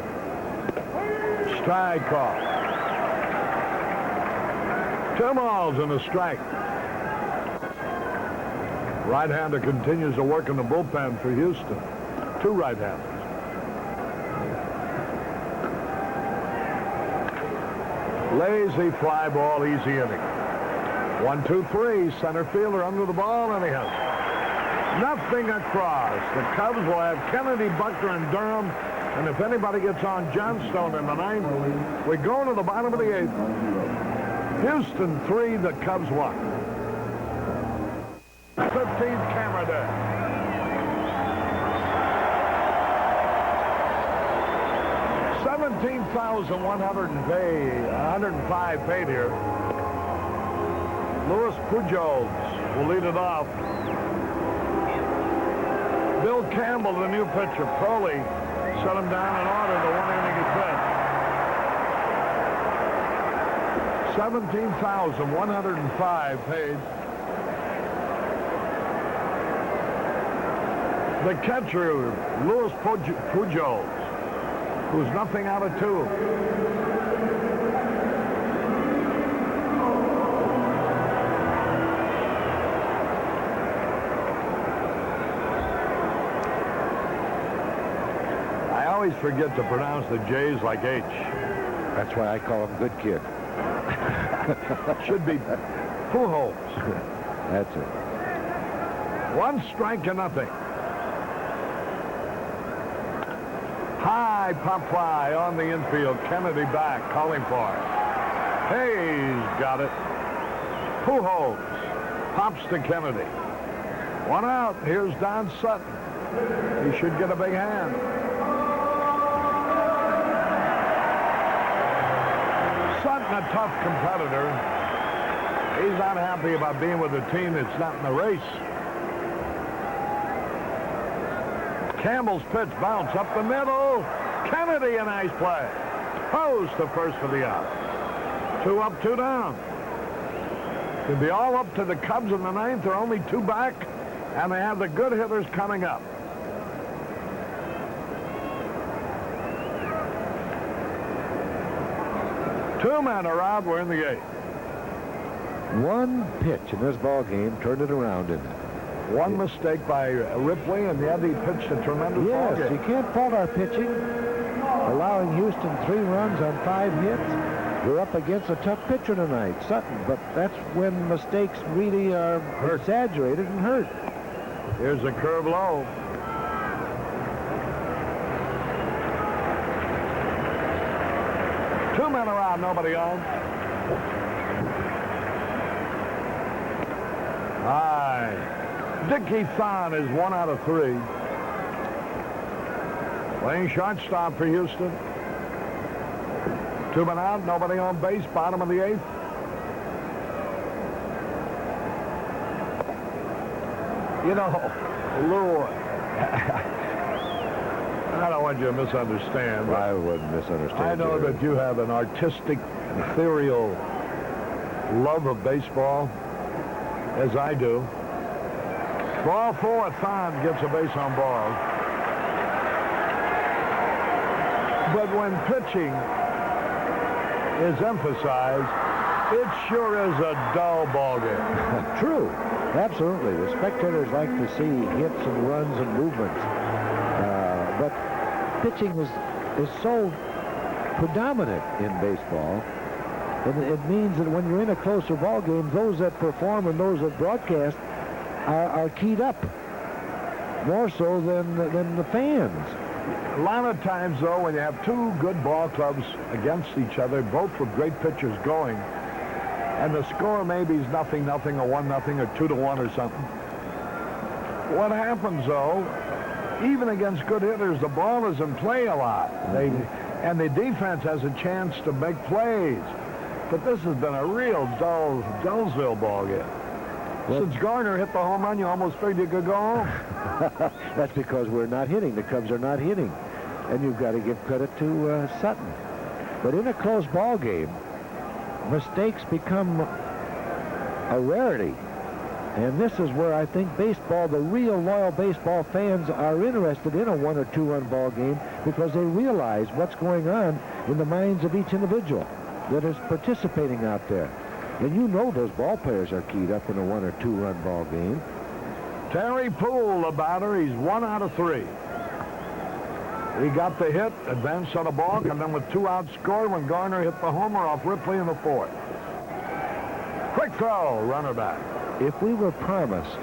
Strike call. 2 balls and a strike. Right-hander continues to work in the bullpen for Houston. 2 right-handers. Lazy fly ball, easy inning. 1-2-3, center fielder under the ball, and he has nothing across. The Cubs will have Kennedy, Buckner, and Durham, and if anybody gets on Johnstone in the 9th, we go to the bottom of the 8th. Houston 3, the Cubs 1. 15th camera day. 105 paid here. Louis Pujols will lead it off. Bill Campbell, the new pitcher. Crowley set him down in order the 1 inning he pitched. 17,105 paid. The catcher, Louis Pujols, who's nothing out of 2. I always forget to pronounce the J's like H. That's why I call him Good Kid. Should be Pujols. That's it. 1 strike to nothing. High pop fly on the infield. Kennedy back, calling for it. Hayes got it. Pujols pops to Kennedy. 1 out. Here's Don Sutton. He should get a big hand. Sutton, a tough competitor. He's not happy about being with a team that's not in the race. Campbell's pitch bounce up the middle. Kennedy, a nice play. Throws to first for the out. 2 up, 2 down. It'll be all up to the Cubs in the 9th. They're only 2 back, and they have the good hitters coming up. Two men are out. We're in the 8th. 1 pitch in this ball game turned it around, didn't it? 1 mistake by Ripley, and yet he pitched a tremendous ball Yes, game. you can't fault our pitching. Allowing Houston 3 runs on 5 hits. We're up against a tough pitcher tonight, Sutton, but that's when mistakes really are exaggerated and hurt. Here's a curve low. Two men around, nobody on. High. Dickie Thon is 1 out of 3. Playing shortstop for Houston. 2 men out, nobody on base, bottom of the 8th. You know, Lou, I don't want you to misunderstand. I wouldn't misunderstand. I know that you have an artistic, ethereal love of baseball, as I do. Ball 4, Thon gets a base on ball. But when pitching is emphasized, it sure is a dull ball game. True. Absolutely. The spectators like to see hits and runs and movements. But pitching is so predominant in baseball. And it means that when you're in a closer ball game, those that perform and those that broadcast are keyed up more so than the fans. A lot of times, though, when you have two good ball clubs against each other, both with great pitchers going, and the score maybe is 0-0 or 1-0 or 2-1 or something. What happens, though, even against good hitters, the ball is in play a lot. And the defense has a chance to make plays. But this has been a real Dullsville ball game. Since Garner hit the home run, you almost figured you could go home. That's because we're not hitting. The Cubs are not hitting. And you've got to give credit to Sutton. But in a close ball game, mistakes become a rarity. And this is where I think baseball, the real loyal baseball fans, are interested in a 1 or 2 run ball game because they realize what's going on in the minds of each individual that is participating out there. And you know those ball players are keyed up in a 1 or 2 run ball game. Terry Poole, the batter, he's 1 out of 3. He got the hit, advanced on a balk, and then with 2 outs scored when Garner hit the homer off Ripley in the 4th. Quick throw, runner back. If we were promised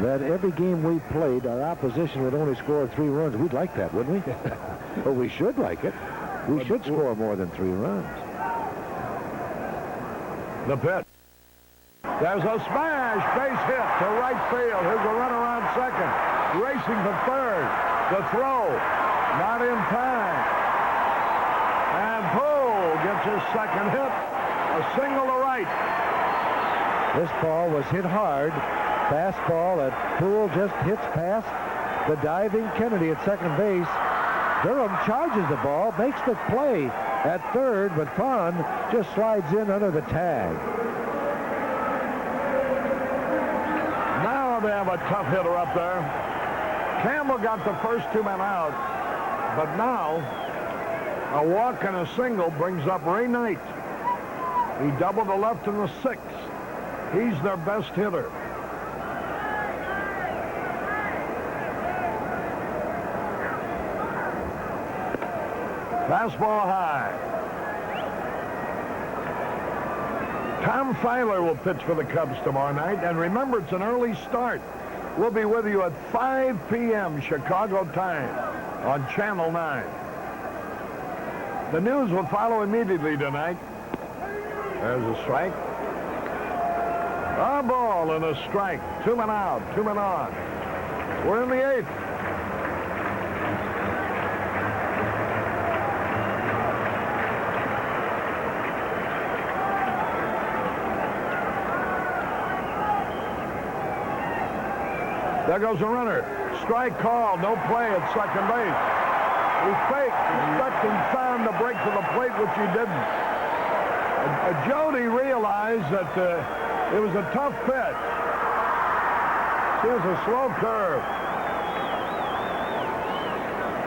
that every game we played, our opposition would only score 3 runs, we'd like that, wouldn't we? Well, we should like it. We should score more than 3 runs. The pitch. There's a smash, base hit to right field. Here's a runner on second. Racing to third. The throw, not in time. And Poole gets his second hit. A single to right. This ball was hit hard. Fastball that Poole just hits past the diving Kennedy at second base. Durham charges the ball, makes the play at third, but Fawn just slides in under the tag. Now they have a tough hitter up there. Campbell got the first 2 men out, but now a walk and a single brings up Ray Knight. He doubled the left in the 6th. He's their best hitter. Fastball high. Tom Filer will pitch for the Cubs tomorrow night. And remember, it's an early start. We'll be with you at 5 p.m. Chicago time on Channel 9. The news will follow immediately tonight. There's a strike. A ball and a strike. 2 men out, 2 men on. We're in the 8th. There goes a runner. Strike called. No play at second base. He faked, expecting Son to break to the plate, which he didn't. Jody realized that it was a tough pitch. It was a slow curve.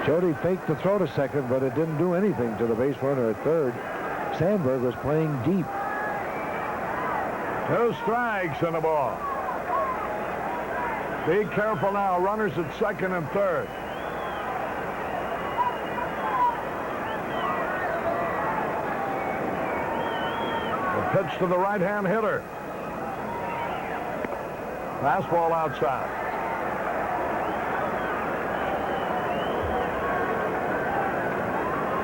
Jody faked the throw to second, but it didn't do anything to the base runner at third. Sandberg was playing deep. 2 strikes and a ball. Be careful now. Runners at second and third. The pitch to the right-hand hitter. Fastball outside.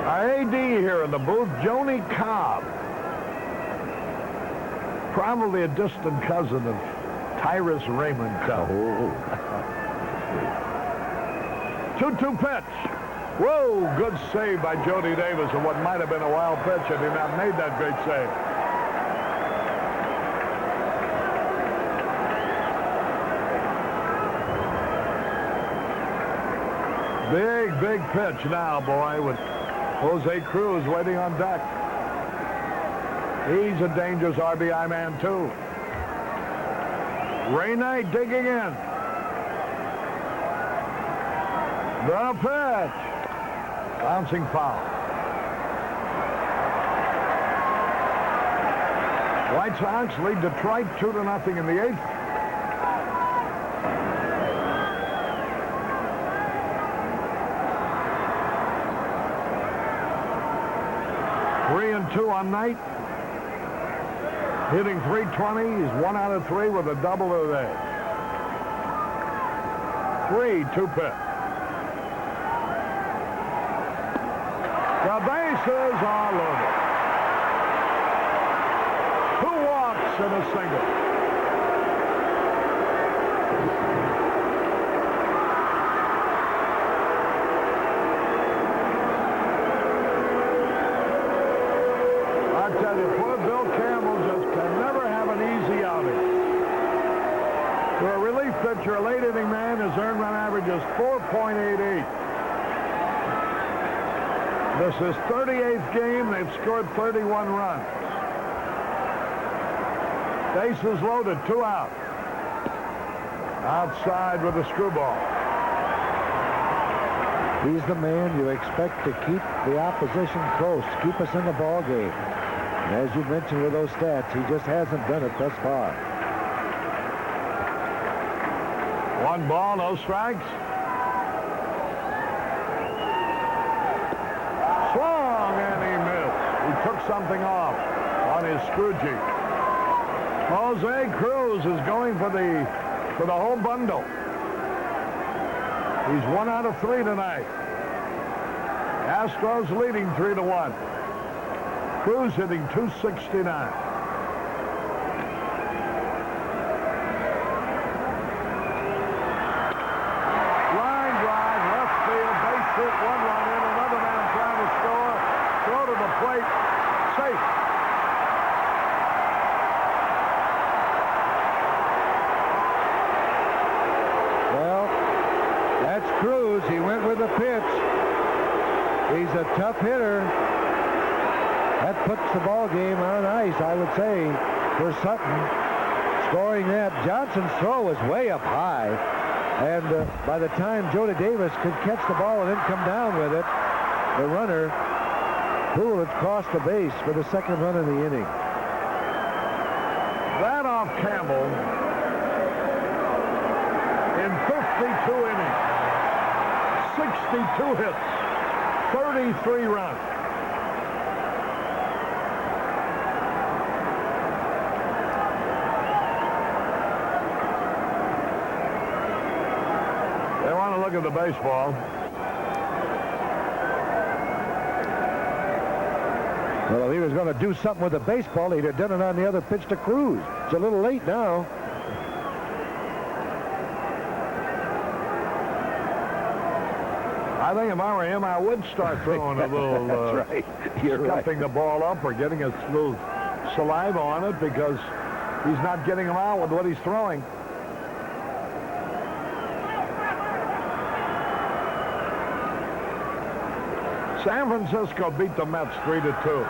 Our AD here in the booth, Joni Cobb. Probably a distant cousin of Tyrus Raymond Cobb. 2-2 pitch. Whoa, good save by Jody Davis on what might have been a wild pitch had he not made that great save. Big pitch now, boy, with Jose Cruz waiting on deck. He's a dangerous RBI man, too. Ray Knight digging in. The pitch. Bouncing foul. White Sox lead Detroit 2-0 in the 8th. 2 on night. Hitting .320. He's 1 out of 3 with a double today. 3-2 pitch. The bases are loaded. 2 walks and a single. Poor Bill Campbell just can never have an easy outing. For a relief pitcher, a late inning man, his earned run average is 4.88. This is 38th game. They've scored 31 runs. Bases loaded, 2 out. Outside with a screwball. He's the man you expect to keep the opposition close, keep us in the ball game. And as you mentioned with those stats, he just hasn't done it thus far. 1 ball, no strikes. Swung and he missed. He took something off on his screw jeep. Jose Cruz is going for the whole bundle. He's 1 out of 3 tonight. Astros leading 3-1. Cruz hitting .269. Line drive, left field, base hit, 1 run in, another man trying to score. Throw to the plate, safe. Well, that's Cruz. He went with the pitch. He's a tough hitter. That puts the ball game on ice, I would say, for Sutton. Scoring that. Johnson's throw was way up high. And by the time Jody Davis could catch the ball and then come down with it, the runner, Poole, had crossed the base for the second run of the inning. That off Campbell in 52 innings. 62 hits. 33 runs. Look at the baseball. Well, if he was going to do something with the baseball, he'd have done it on the other pitch to Cruz. It's a little late now. I think if I were him, I would start throwing a little, That's right. You're scuffing the ball up or getting a little saliva on it because he's not getting them out with what he's throwing. San Francisco beat the Mets 3-2.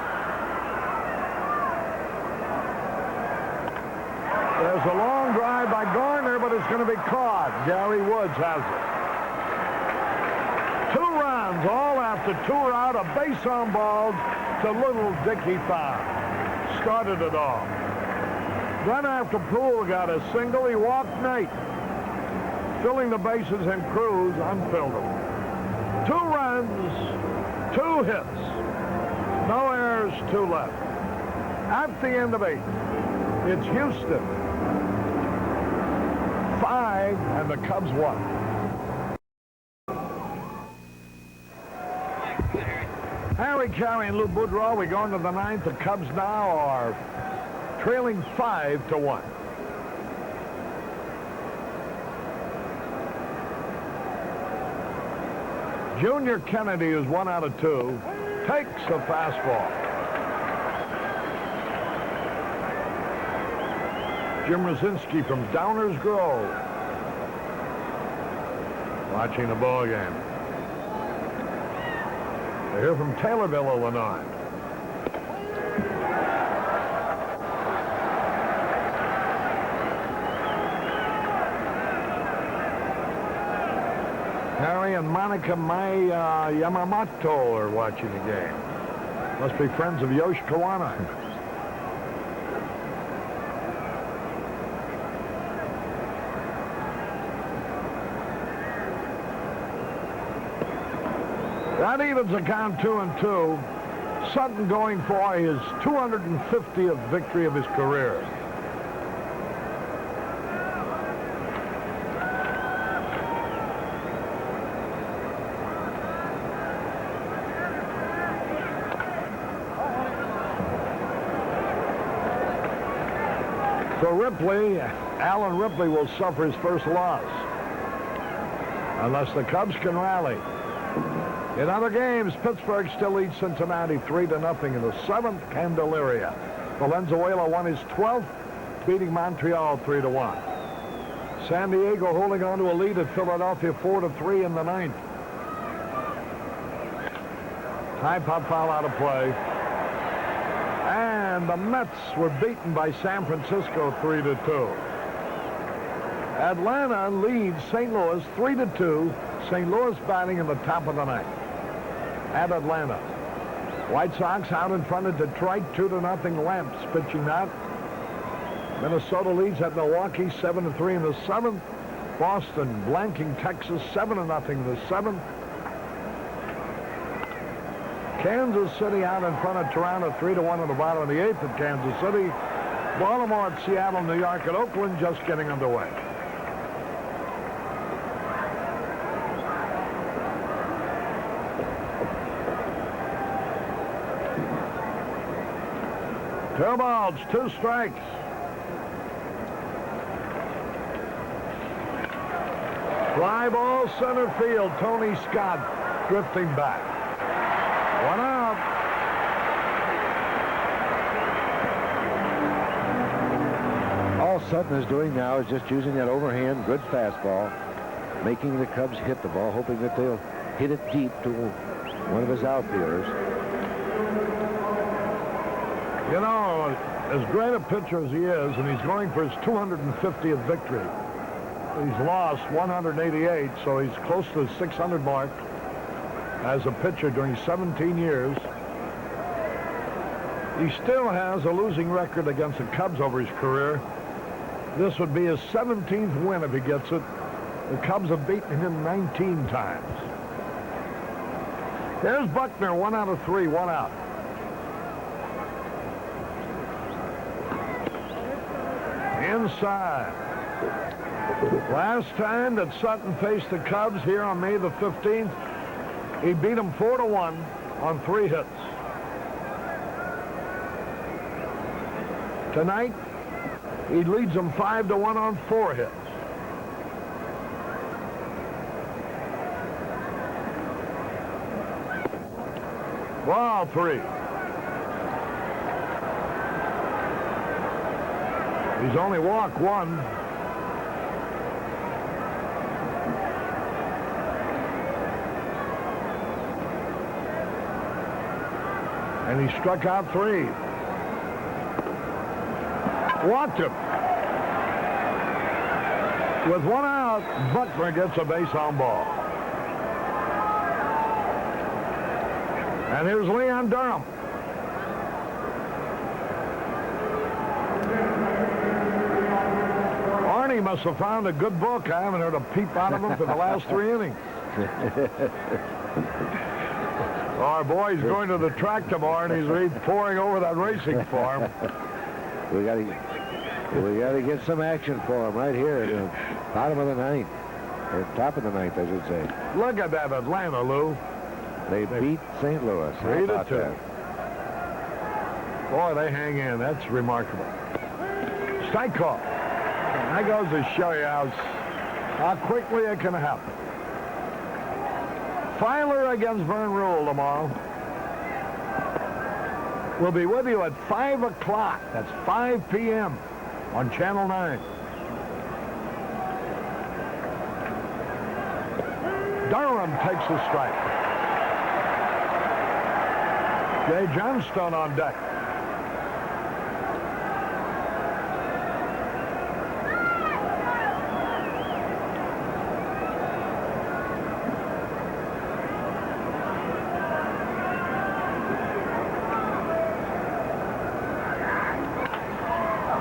There's a long drive by Garner, but it's going to be caught. Gary Woods has it. 2 runs, all after 2 are out, a base on balls to little Dickie Fowl. Started it off. Then after Poole got a single, he walked Knight. Filling the bases and Cruz unfilled them. 2 runs. 2 hits. No errors, 2 left. At the end of 8, it's Houston 5 and the Cubs 1. Harry Carey and Lou Boudreau, we go into the 9th. The Cubs now are trailing 5-1. Junior Kennedy is 1 out of 2. Takes a fastball. Jim Rosinski from Downers Grove. Watching the ball game. They're here from Taylorville, Illinois. Harry and Monica Yamamoto are watching the game. Must be friends of Yosh Kawana. That evens the count 2-2. Sutton going for his 250th victory of his career. So Ripley, Alan Ripley, will suffer his first loss unless the Cubs can rally. In other games, Pittsburgh still leads Cincinnati 3-0 in the 7th. Candelaria. Valenzuela won his 12th, beating Montreal 3-1. San Diego holding on to a lead at Philadelphia 4-3 in the 9th. High pop foul out of play. And the Mets were beaten by San Francisco 3-2. Atlanta leads St. Louis 3-2. St. Louis batting in the top of the 9th at Atlanta. White Sox out in front of Detroit 2-0. Lamps pitching that. Minnesota leads at Milwaukee 7-3 in the 7th. Boston blanking Texas 7-0 in the 7th. Kansas City out in front of Toronto 3-1 in the bottom of the 8th at Kansas City. Baltimore at Seattle, New York at Oakland just getting underway. Two balls, 2 strikes. Fly ball center field. Tony Scott drifting back. 1 out. All Sutton is doing now is just using that overhand good fastball, making the Cubs hit the ball, hoping that they'll hit it deep to one of his outfielders. You know, as great a pitcher as he is, and he's going for his 250th victory, he's lost 188, so he's close to the 600 mark as a pitcher during 17 years. He still has a losing record against the Cubs over his career. This would be his 17th win if he gets it. The Cubs have beaten him 19 times. There's Buckner, 1 out of 3, 1 out. Inside. Last time that Sutton faced the Cubs here on May the 15th, he beat them 4-1 on 3 hits. Tonight, he leads them 5-1 on 4 hits. Ball 3. He's only walked 1. And he struck out 3. Walked him. With 1 out, Buckner gets a base on ball. And here's Leon Durham. Arnie must have found a good book. I haven't heard a peep out of him for the last 3 innings. Our boy's going to the track tomorrow, and he's pouring over that racing form. We got to get some action for him right here at the bottom of the 9th, or top of the 9th, I should say. Look at that Atlanta, Lou. They beat St. Louis. 3-2. Boy, they hang in. That's remarkable. Strike call. That goes to show you how quickly it can happen. Filer against Vern Rule tomorrow. We'll be with you at 5 o'clock. That's 5 p.m. on Channel 9. Durham takes the strike. Jay Johnstone on deck.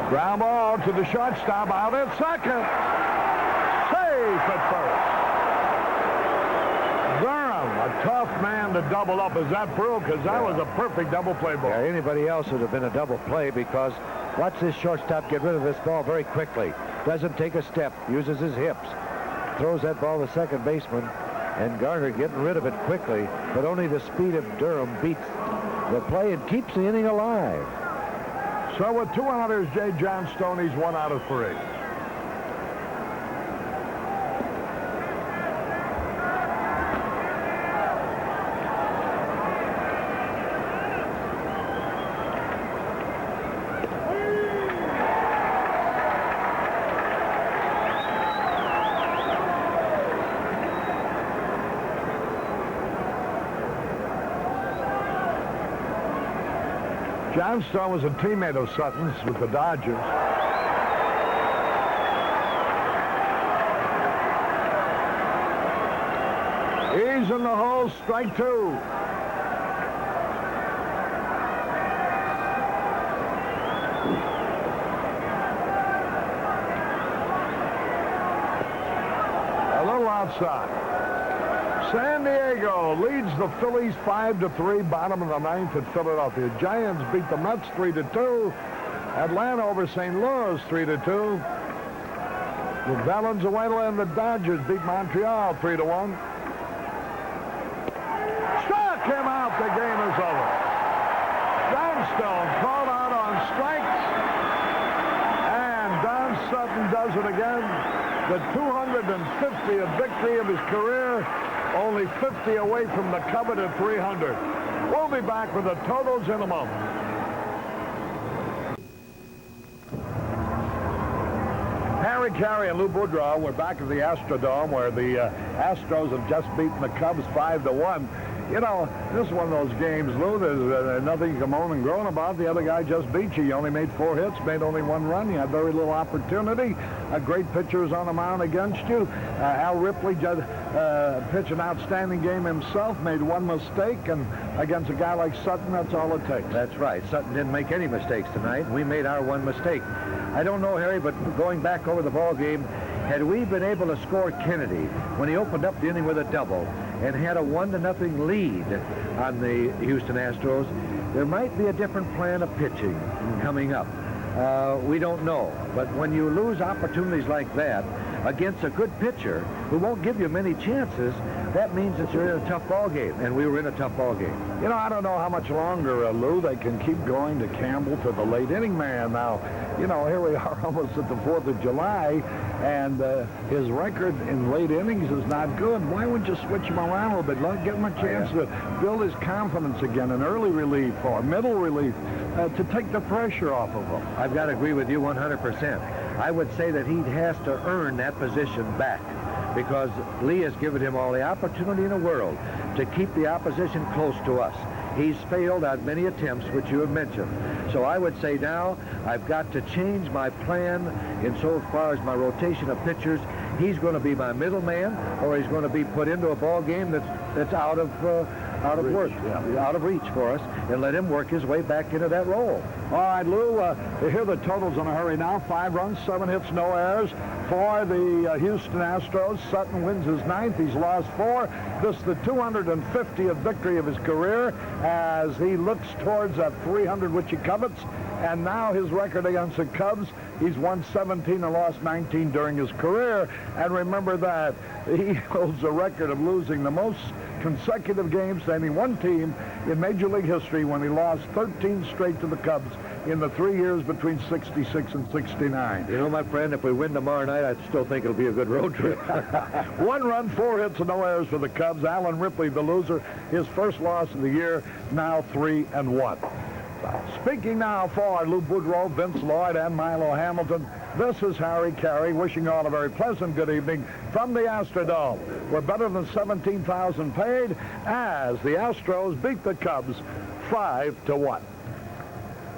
Ground ball to the shortstop, out at second. Safe at first. Durham, a tough man on to double up. Is that true? Because that was a perfect double play ball. Yeah, anybody else would have been a double play because watch this shortstop get rid of this ball very quickly. Doesn't take a step, uses his hips, throws that ball to second baseman, and Garner getting rid of it quickly, but only the speed of Durham beats the play and keeps the inning alive. So with 2 outers, Jay Johnstone, he's 1 out of 3. Johnstone was a teammate of Sutton's with the Dodgers. He's in the hole, strike 2. A little outside. San Diego leads the Phillies 5-3, bottom of the 9th at Philadelphia. Giants beat the Mets 3-2. Atlanta over St. Louis 3-2. The Valenzuela and the Dodgers beat Montreal 3-1. Struck him out. The game is over. Johnstone called out on strikes, and Don Sutton does it again. The 250th victory of his career. Only 50 away from the coveted 300. We'll be back with the totals in a moment. Harry Carey and Lou Boudreau, we're back at the Astrodome where the Astros have just beaten the Cubs 5-1. You know, this is one of those games, Lou, there's nothing you can moan and groan about. The other guy just beat you. You only made 4 hits, made only 1 run. You had very little opportunity. A great pitcher was on the mound against you. Al Ripley just pitched an outstanding game himself, made 1 mistake, and against a guy like Sutton, that's all it takes. That's right. Sutton didn't make any mistakes tonight. We made our 1 mistake. I don't know, Harry, but going back over the ball game, had we been able to score Kennedy when he opened up the inning with a double and had a 1-0 lead on the Houston Astros, there might be a different plan of pitching coming up. We don't know. But when you lose opportunities like that against a good pitcher who won't give you many chances, that means that you're in a tough ball game, and we were in a tough ball game. You know, I don't know how much longer, Lou, they can keep going to Campbell, to the late inning man. Now, you know, here we are almost at the 4th of July, and his record in late innings is not good. Why would you switch him around a little bit? Give him a chance to build his confidence again, an early relief or middle relief, to take the pressure off of him. I've got to agree with you 100%. I would say that he has to earn that position back, because Lee has given him all the opportunity in the world to keep the opposition close to us. He's failed on many attempts, which you have mentioned. So I would say now I've got to change my plan insofar as my rotation of pitchers. He's going to be my middleman, or he's going to be put into a ball game that's out of reach for us, and let him work his way back into that role. All right, Lou, here are the totals in a hurry now. 5 runs, 7 hits, no errors for the Houston Astros. Sutton wins his 9th. He's lost 4. This is the 250th victory of his career as he looks towards that 300 which he covets. And now his record against the Cubs, he's won 17 and lost 19 during his career. And remember that he holds a record of losing the most consecutive games to any one team in Major League history when he lost 13 straight to the Cubs in the 3 years between 66 and 69. You know, my friend, if we win tomorrow night, I still think it'll be a good road trip. 1 run, 4 hits, and no errors for the Cubs. Alan Ripley, the loser, his first loss of the year, now 3-1. Speaking now for Lou Boudreau, Vince Lloyd, and Milo Hamilton, this is Harry Carey wishing you all a very pleasant good evening from the Astrodome. We're better than 17,000 paid as the Astros beat the Cubs 5-1.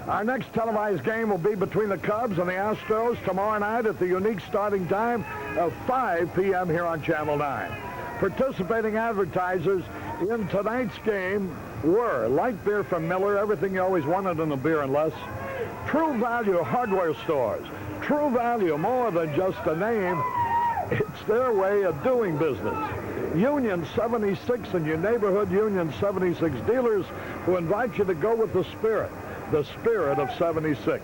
Our next televised game will be between the Cubs and the Astros tomorrow night at the unique starting time of 5 p.m. here on Channel 9. Participating advertisers in tonight's game were light beer from Miller, everything you always wanted in a beer and less. True Value hardware stores. True Value, more than just a name, it's their way of doing business. Union 76 and your neighborhood Union 76 dealers who invite you to go with the spirit of 76.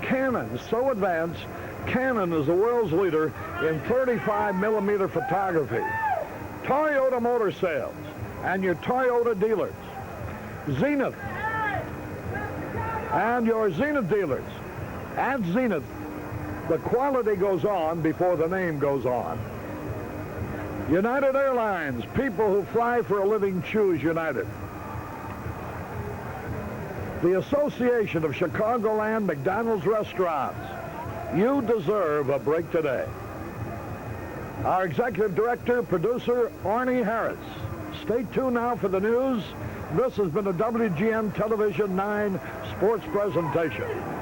Canon, so advanced, Canon is the world's leader in 35mm photography. Toyota Motor Sales and your Toyota dealers. Zenith and your Zenith dealers. At Zenith, the quality goes on before the name goes on. United Airlines, people who fly for a living choose United. The Association of Chicagoland McDonald's Restaurants. You deserve a break today. Our executive director, producer, Arnie Harris. Stay tuned now for the news. This has been a WGN Television 9 sports presentation.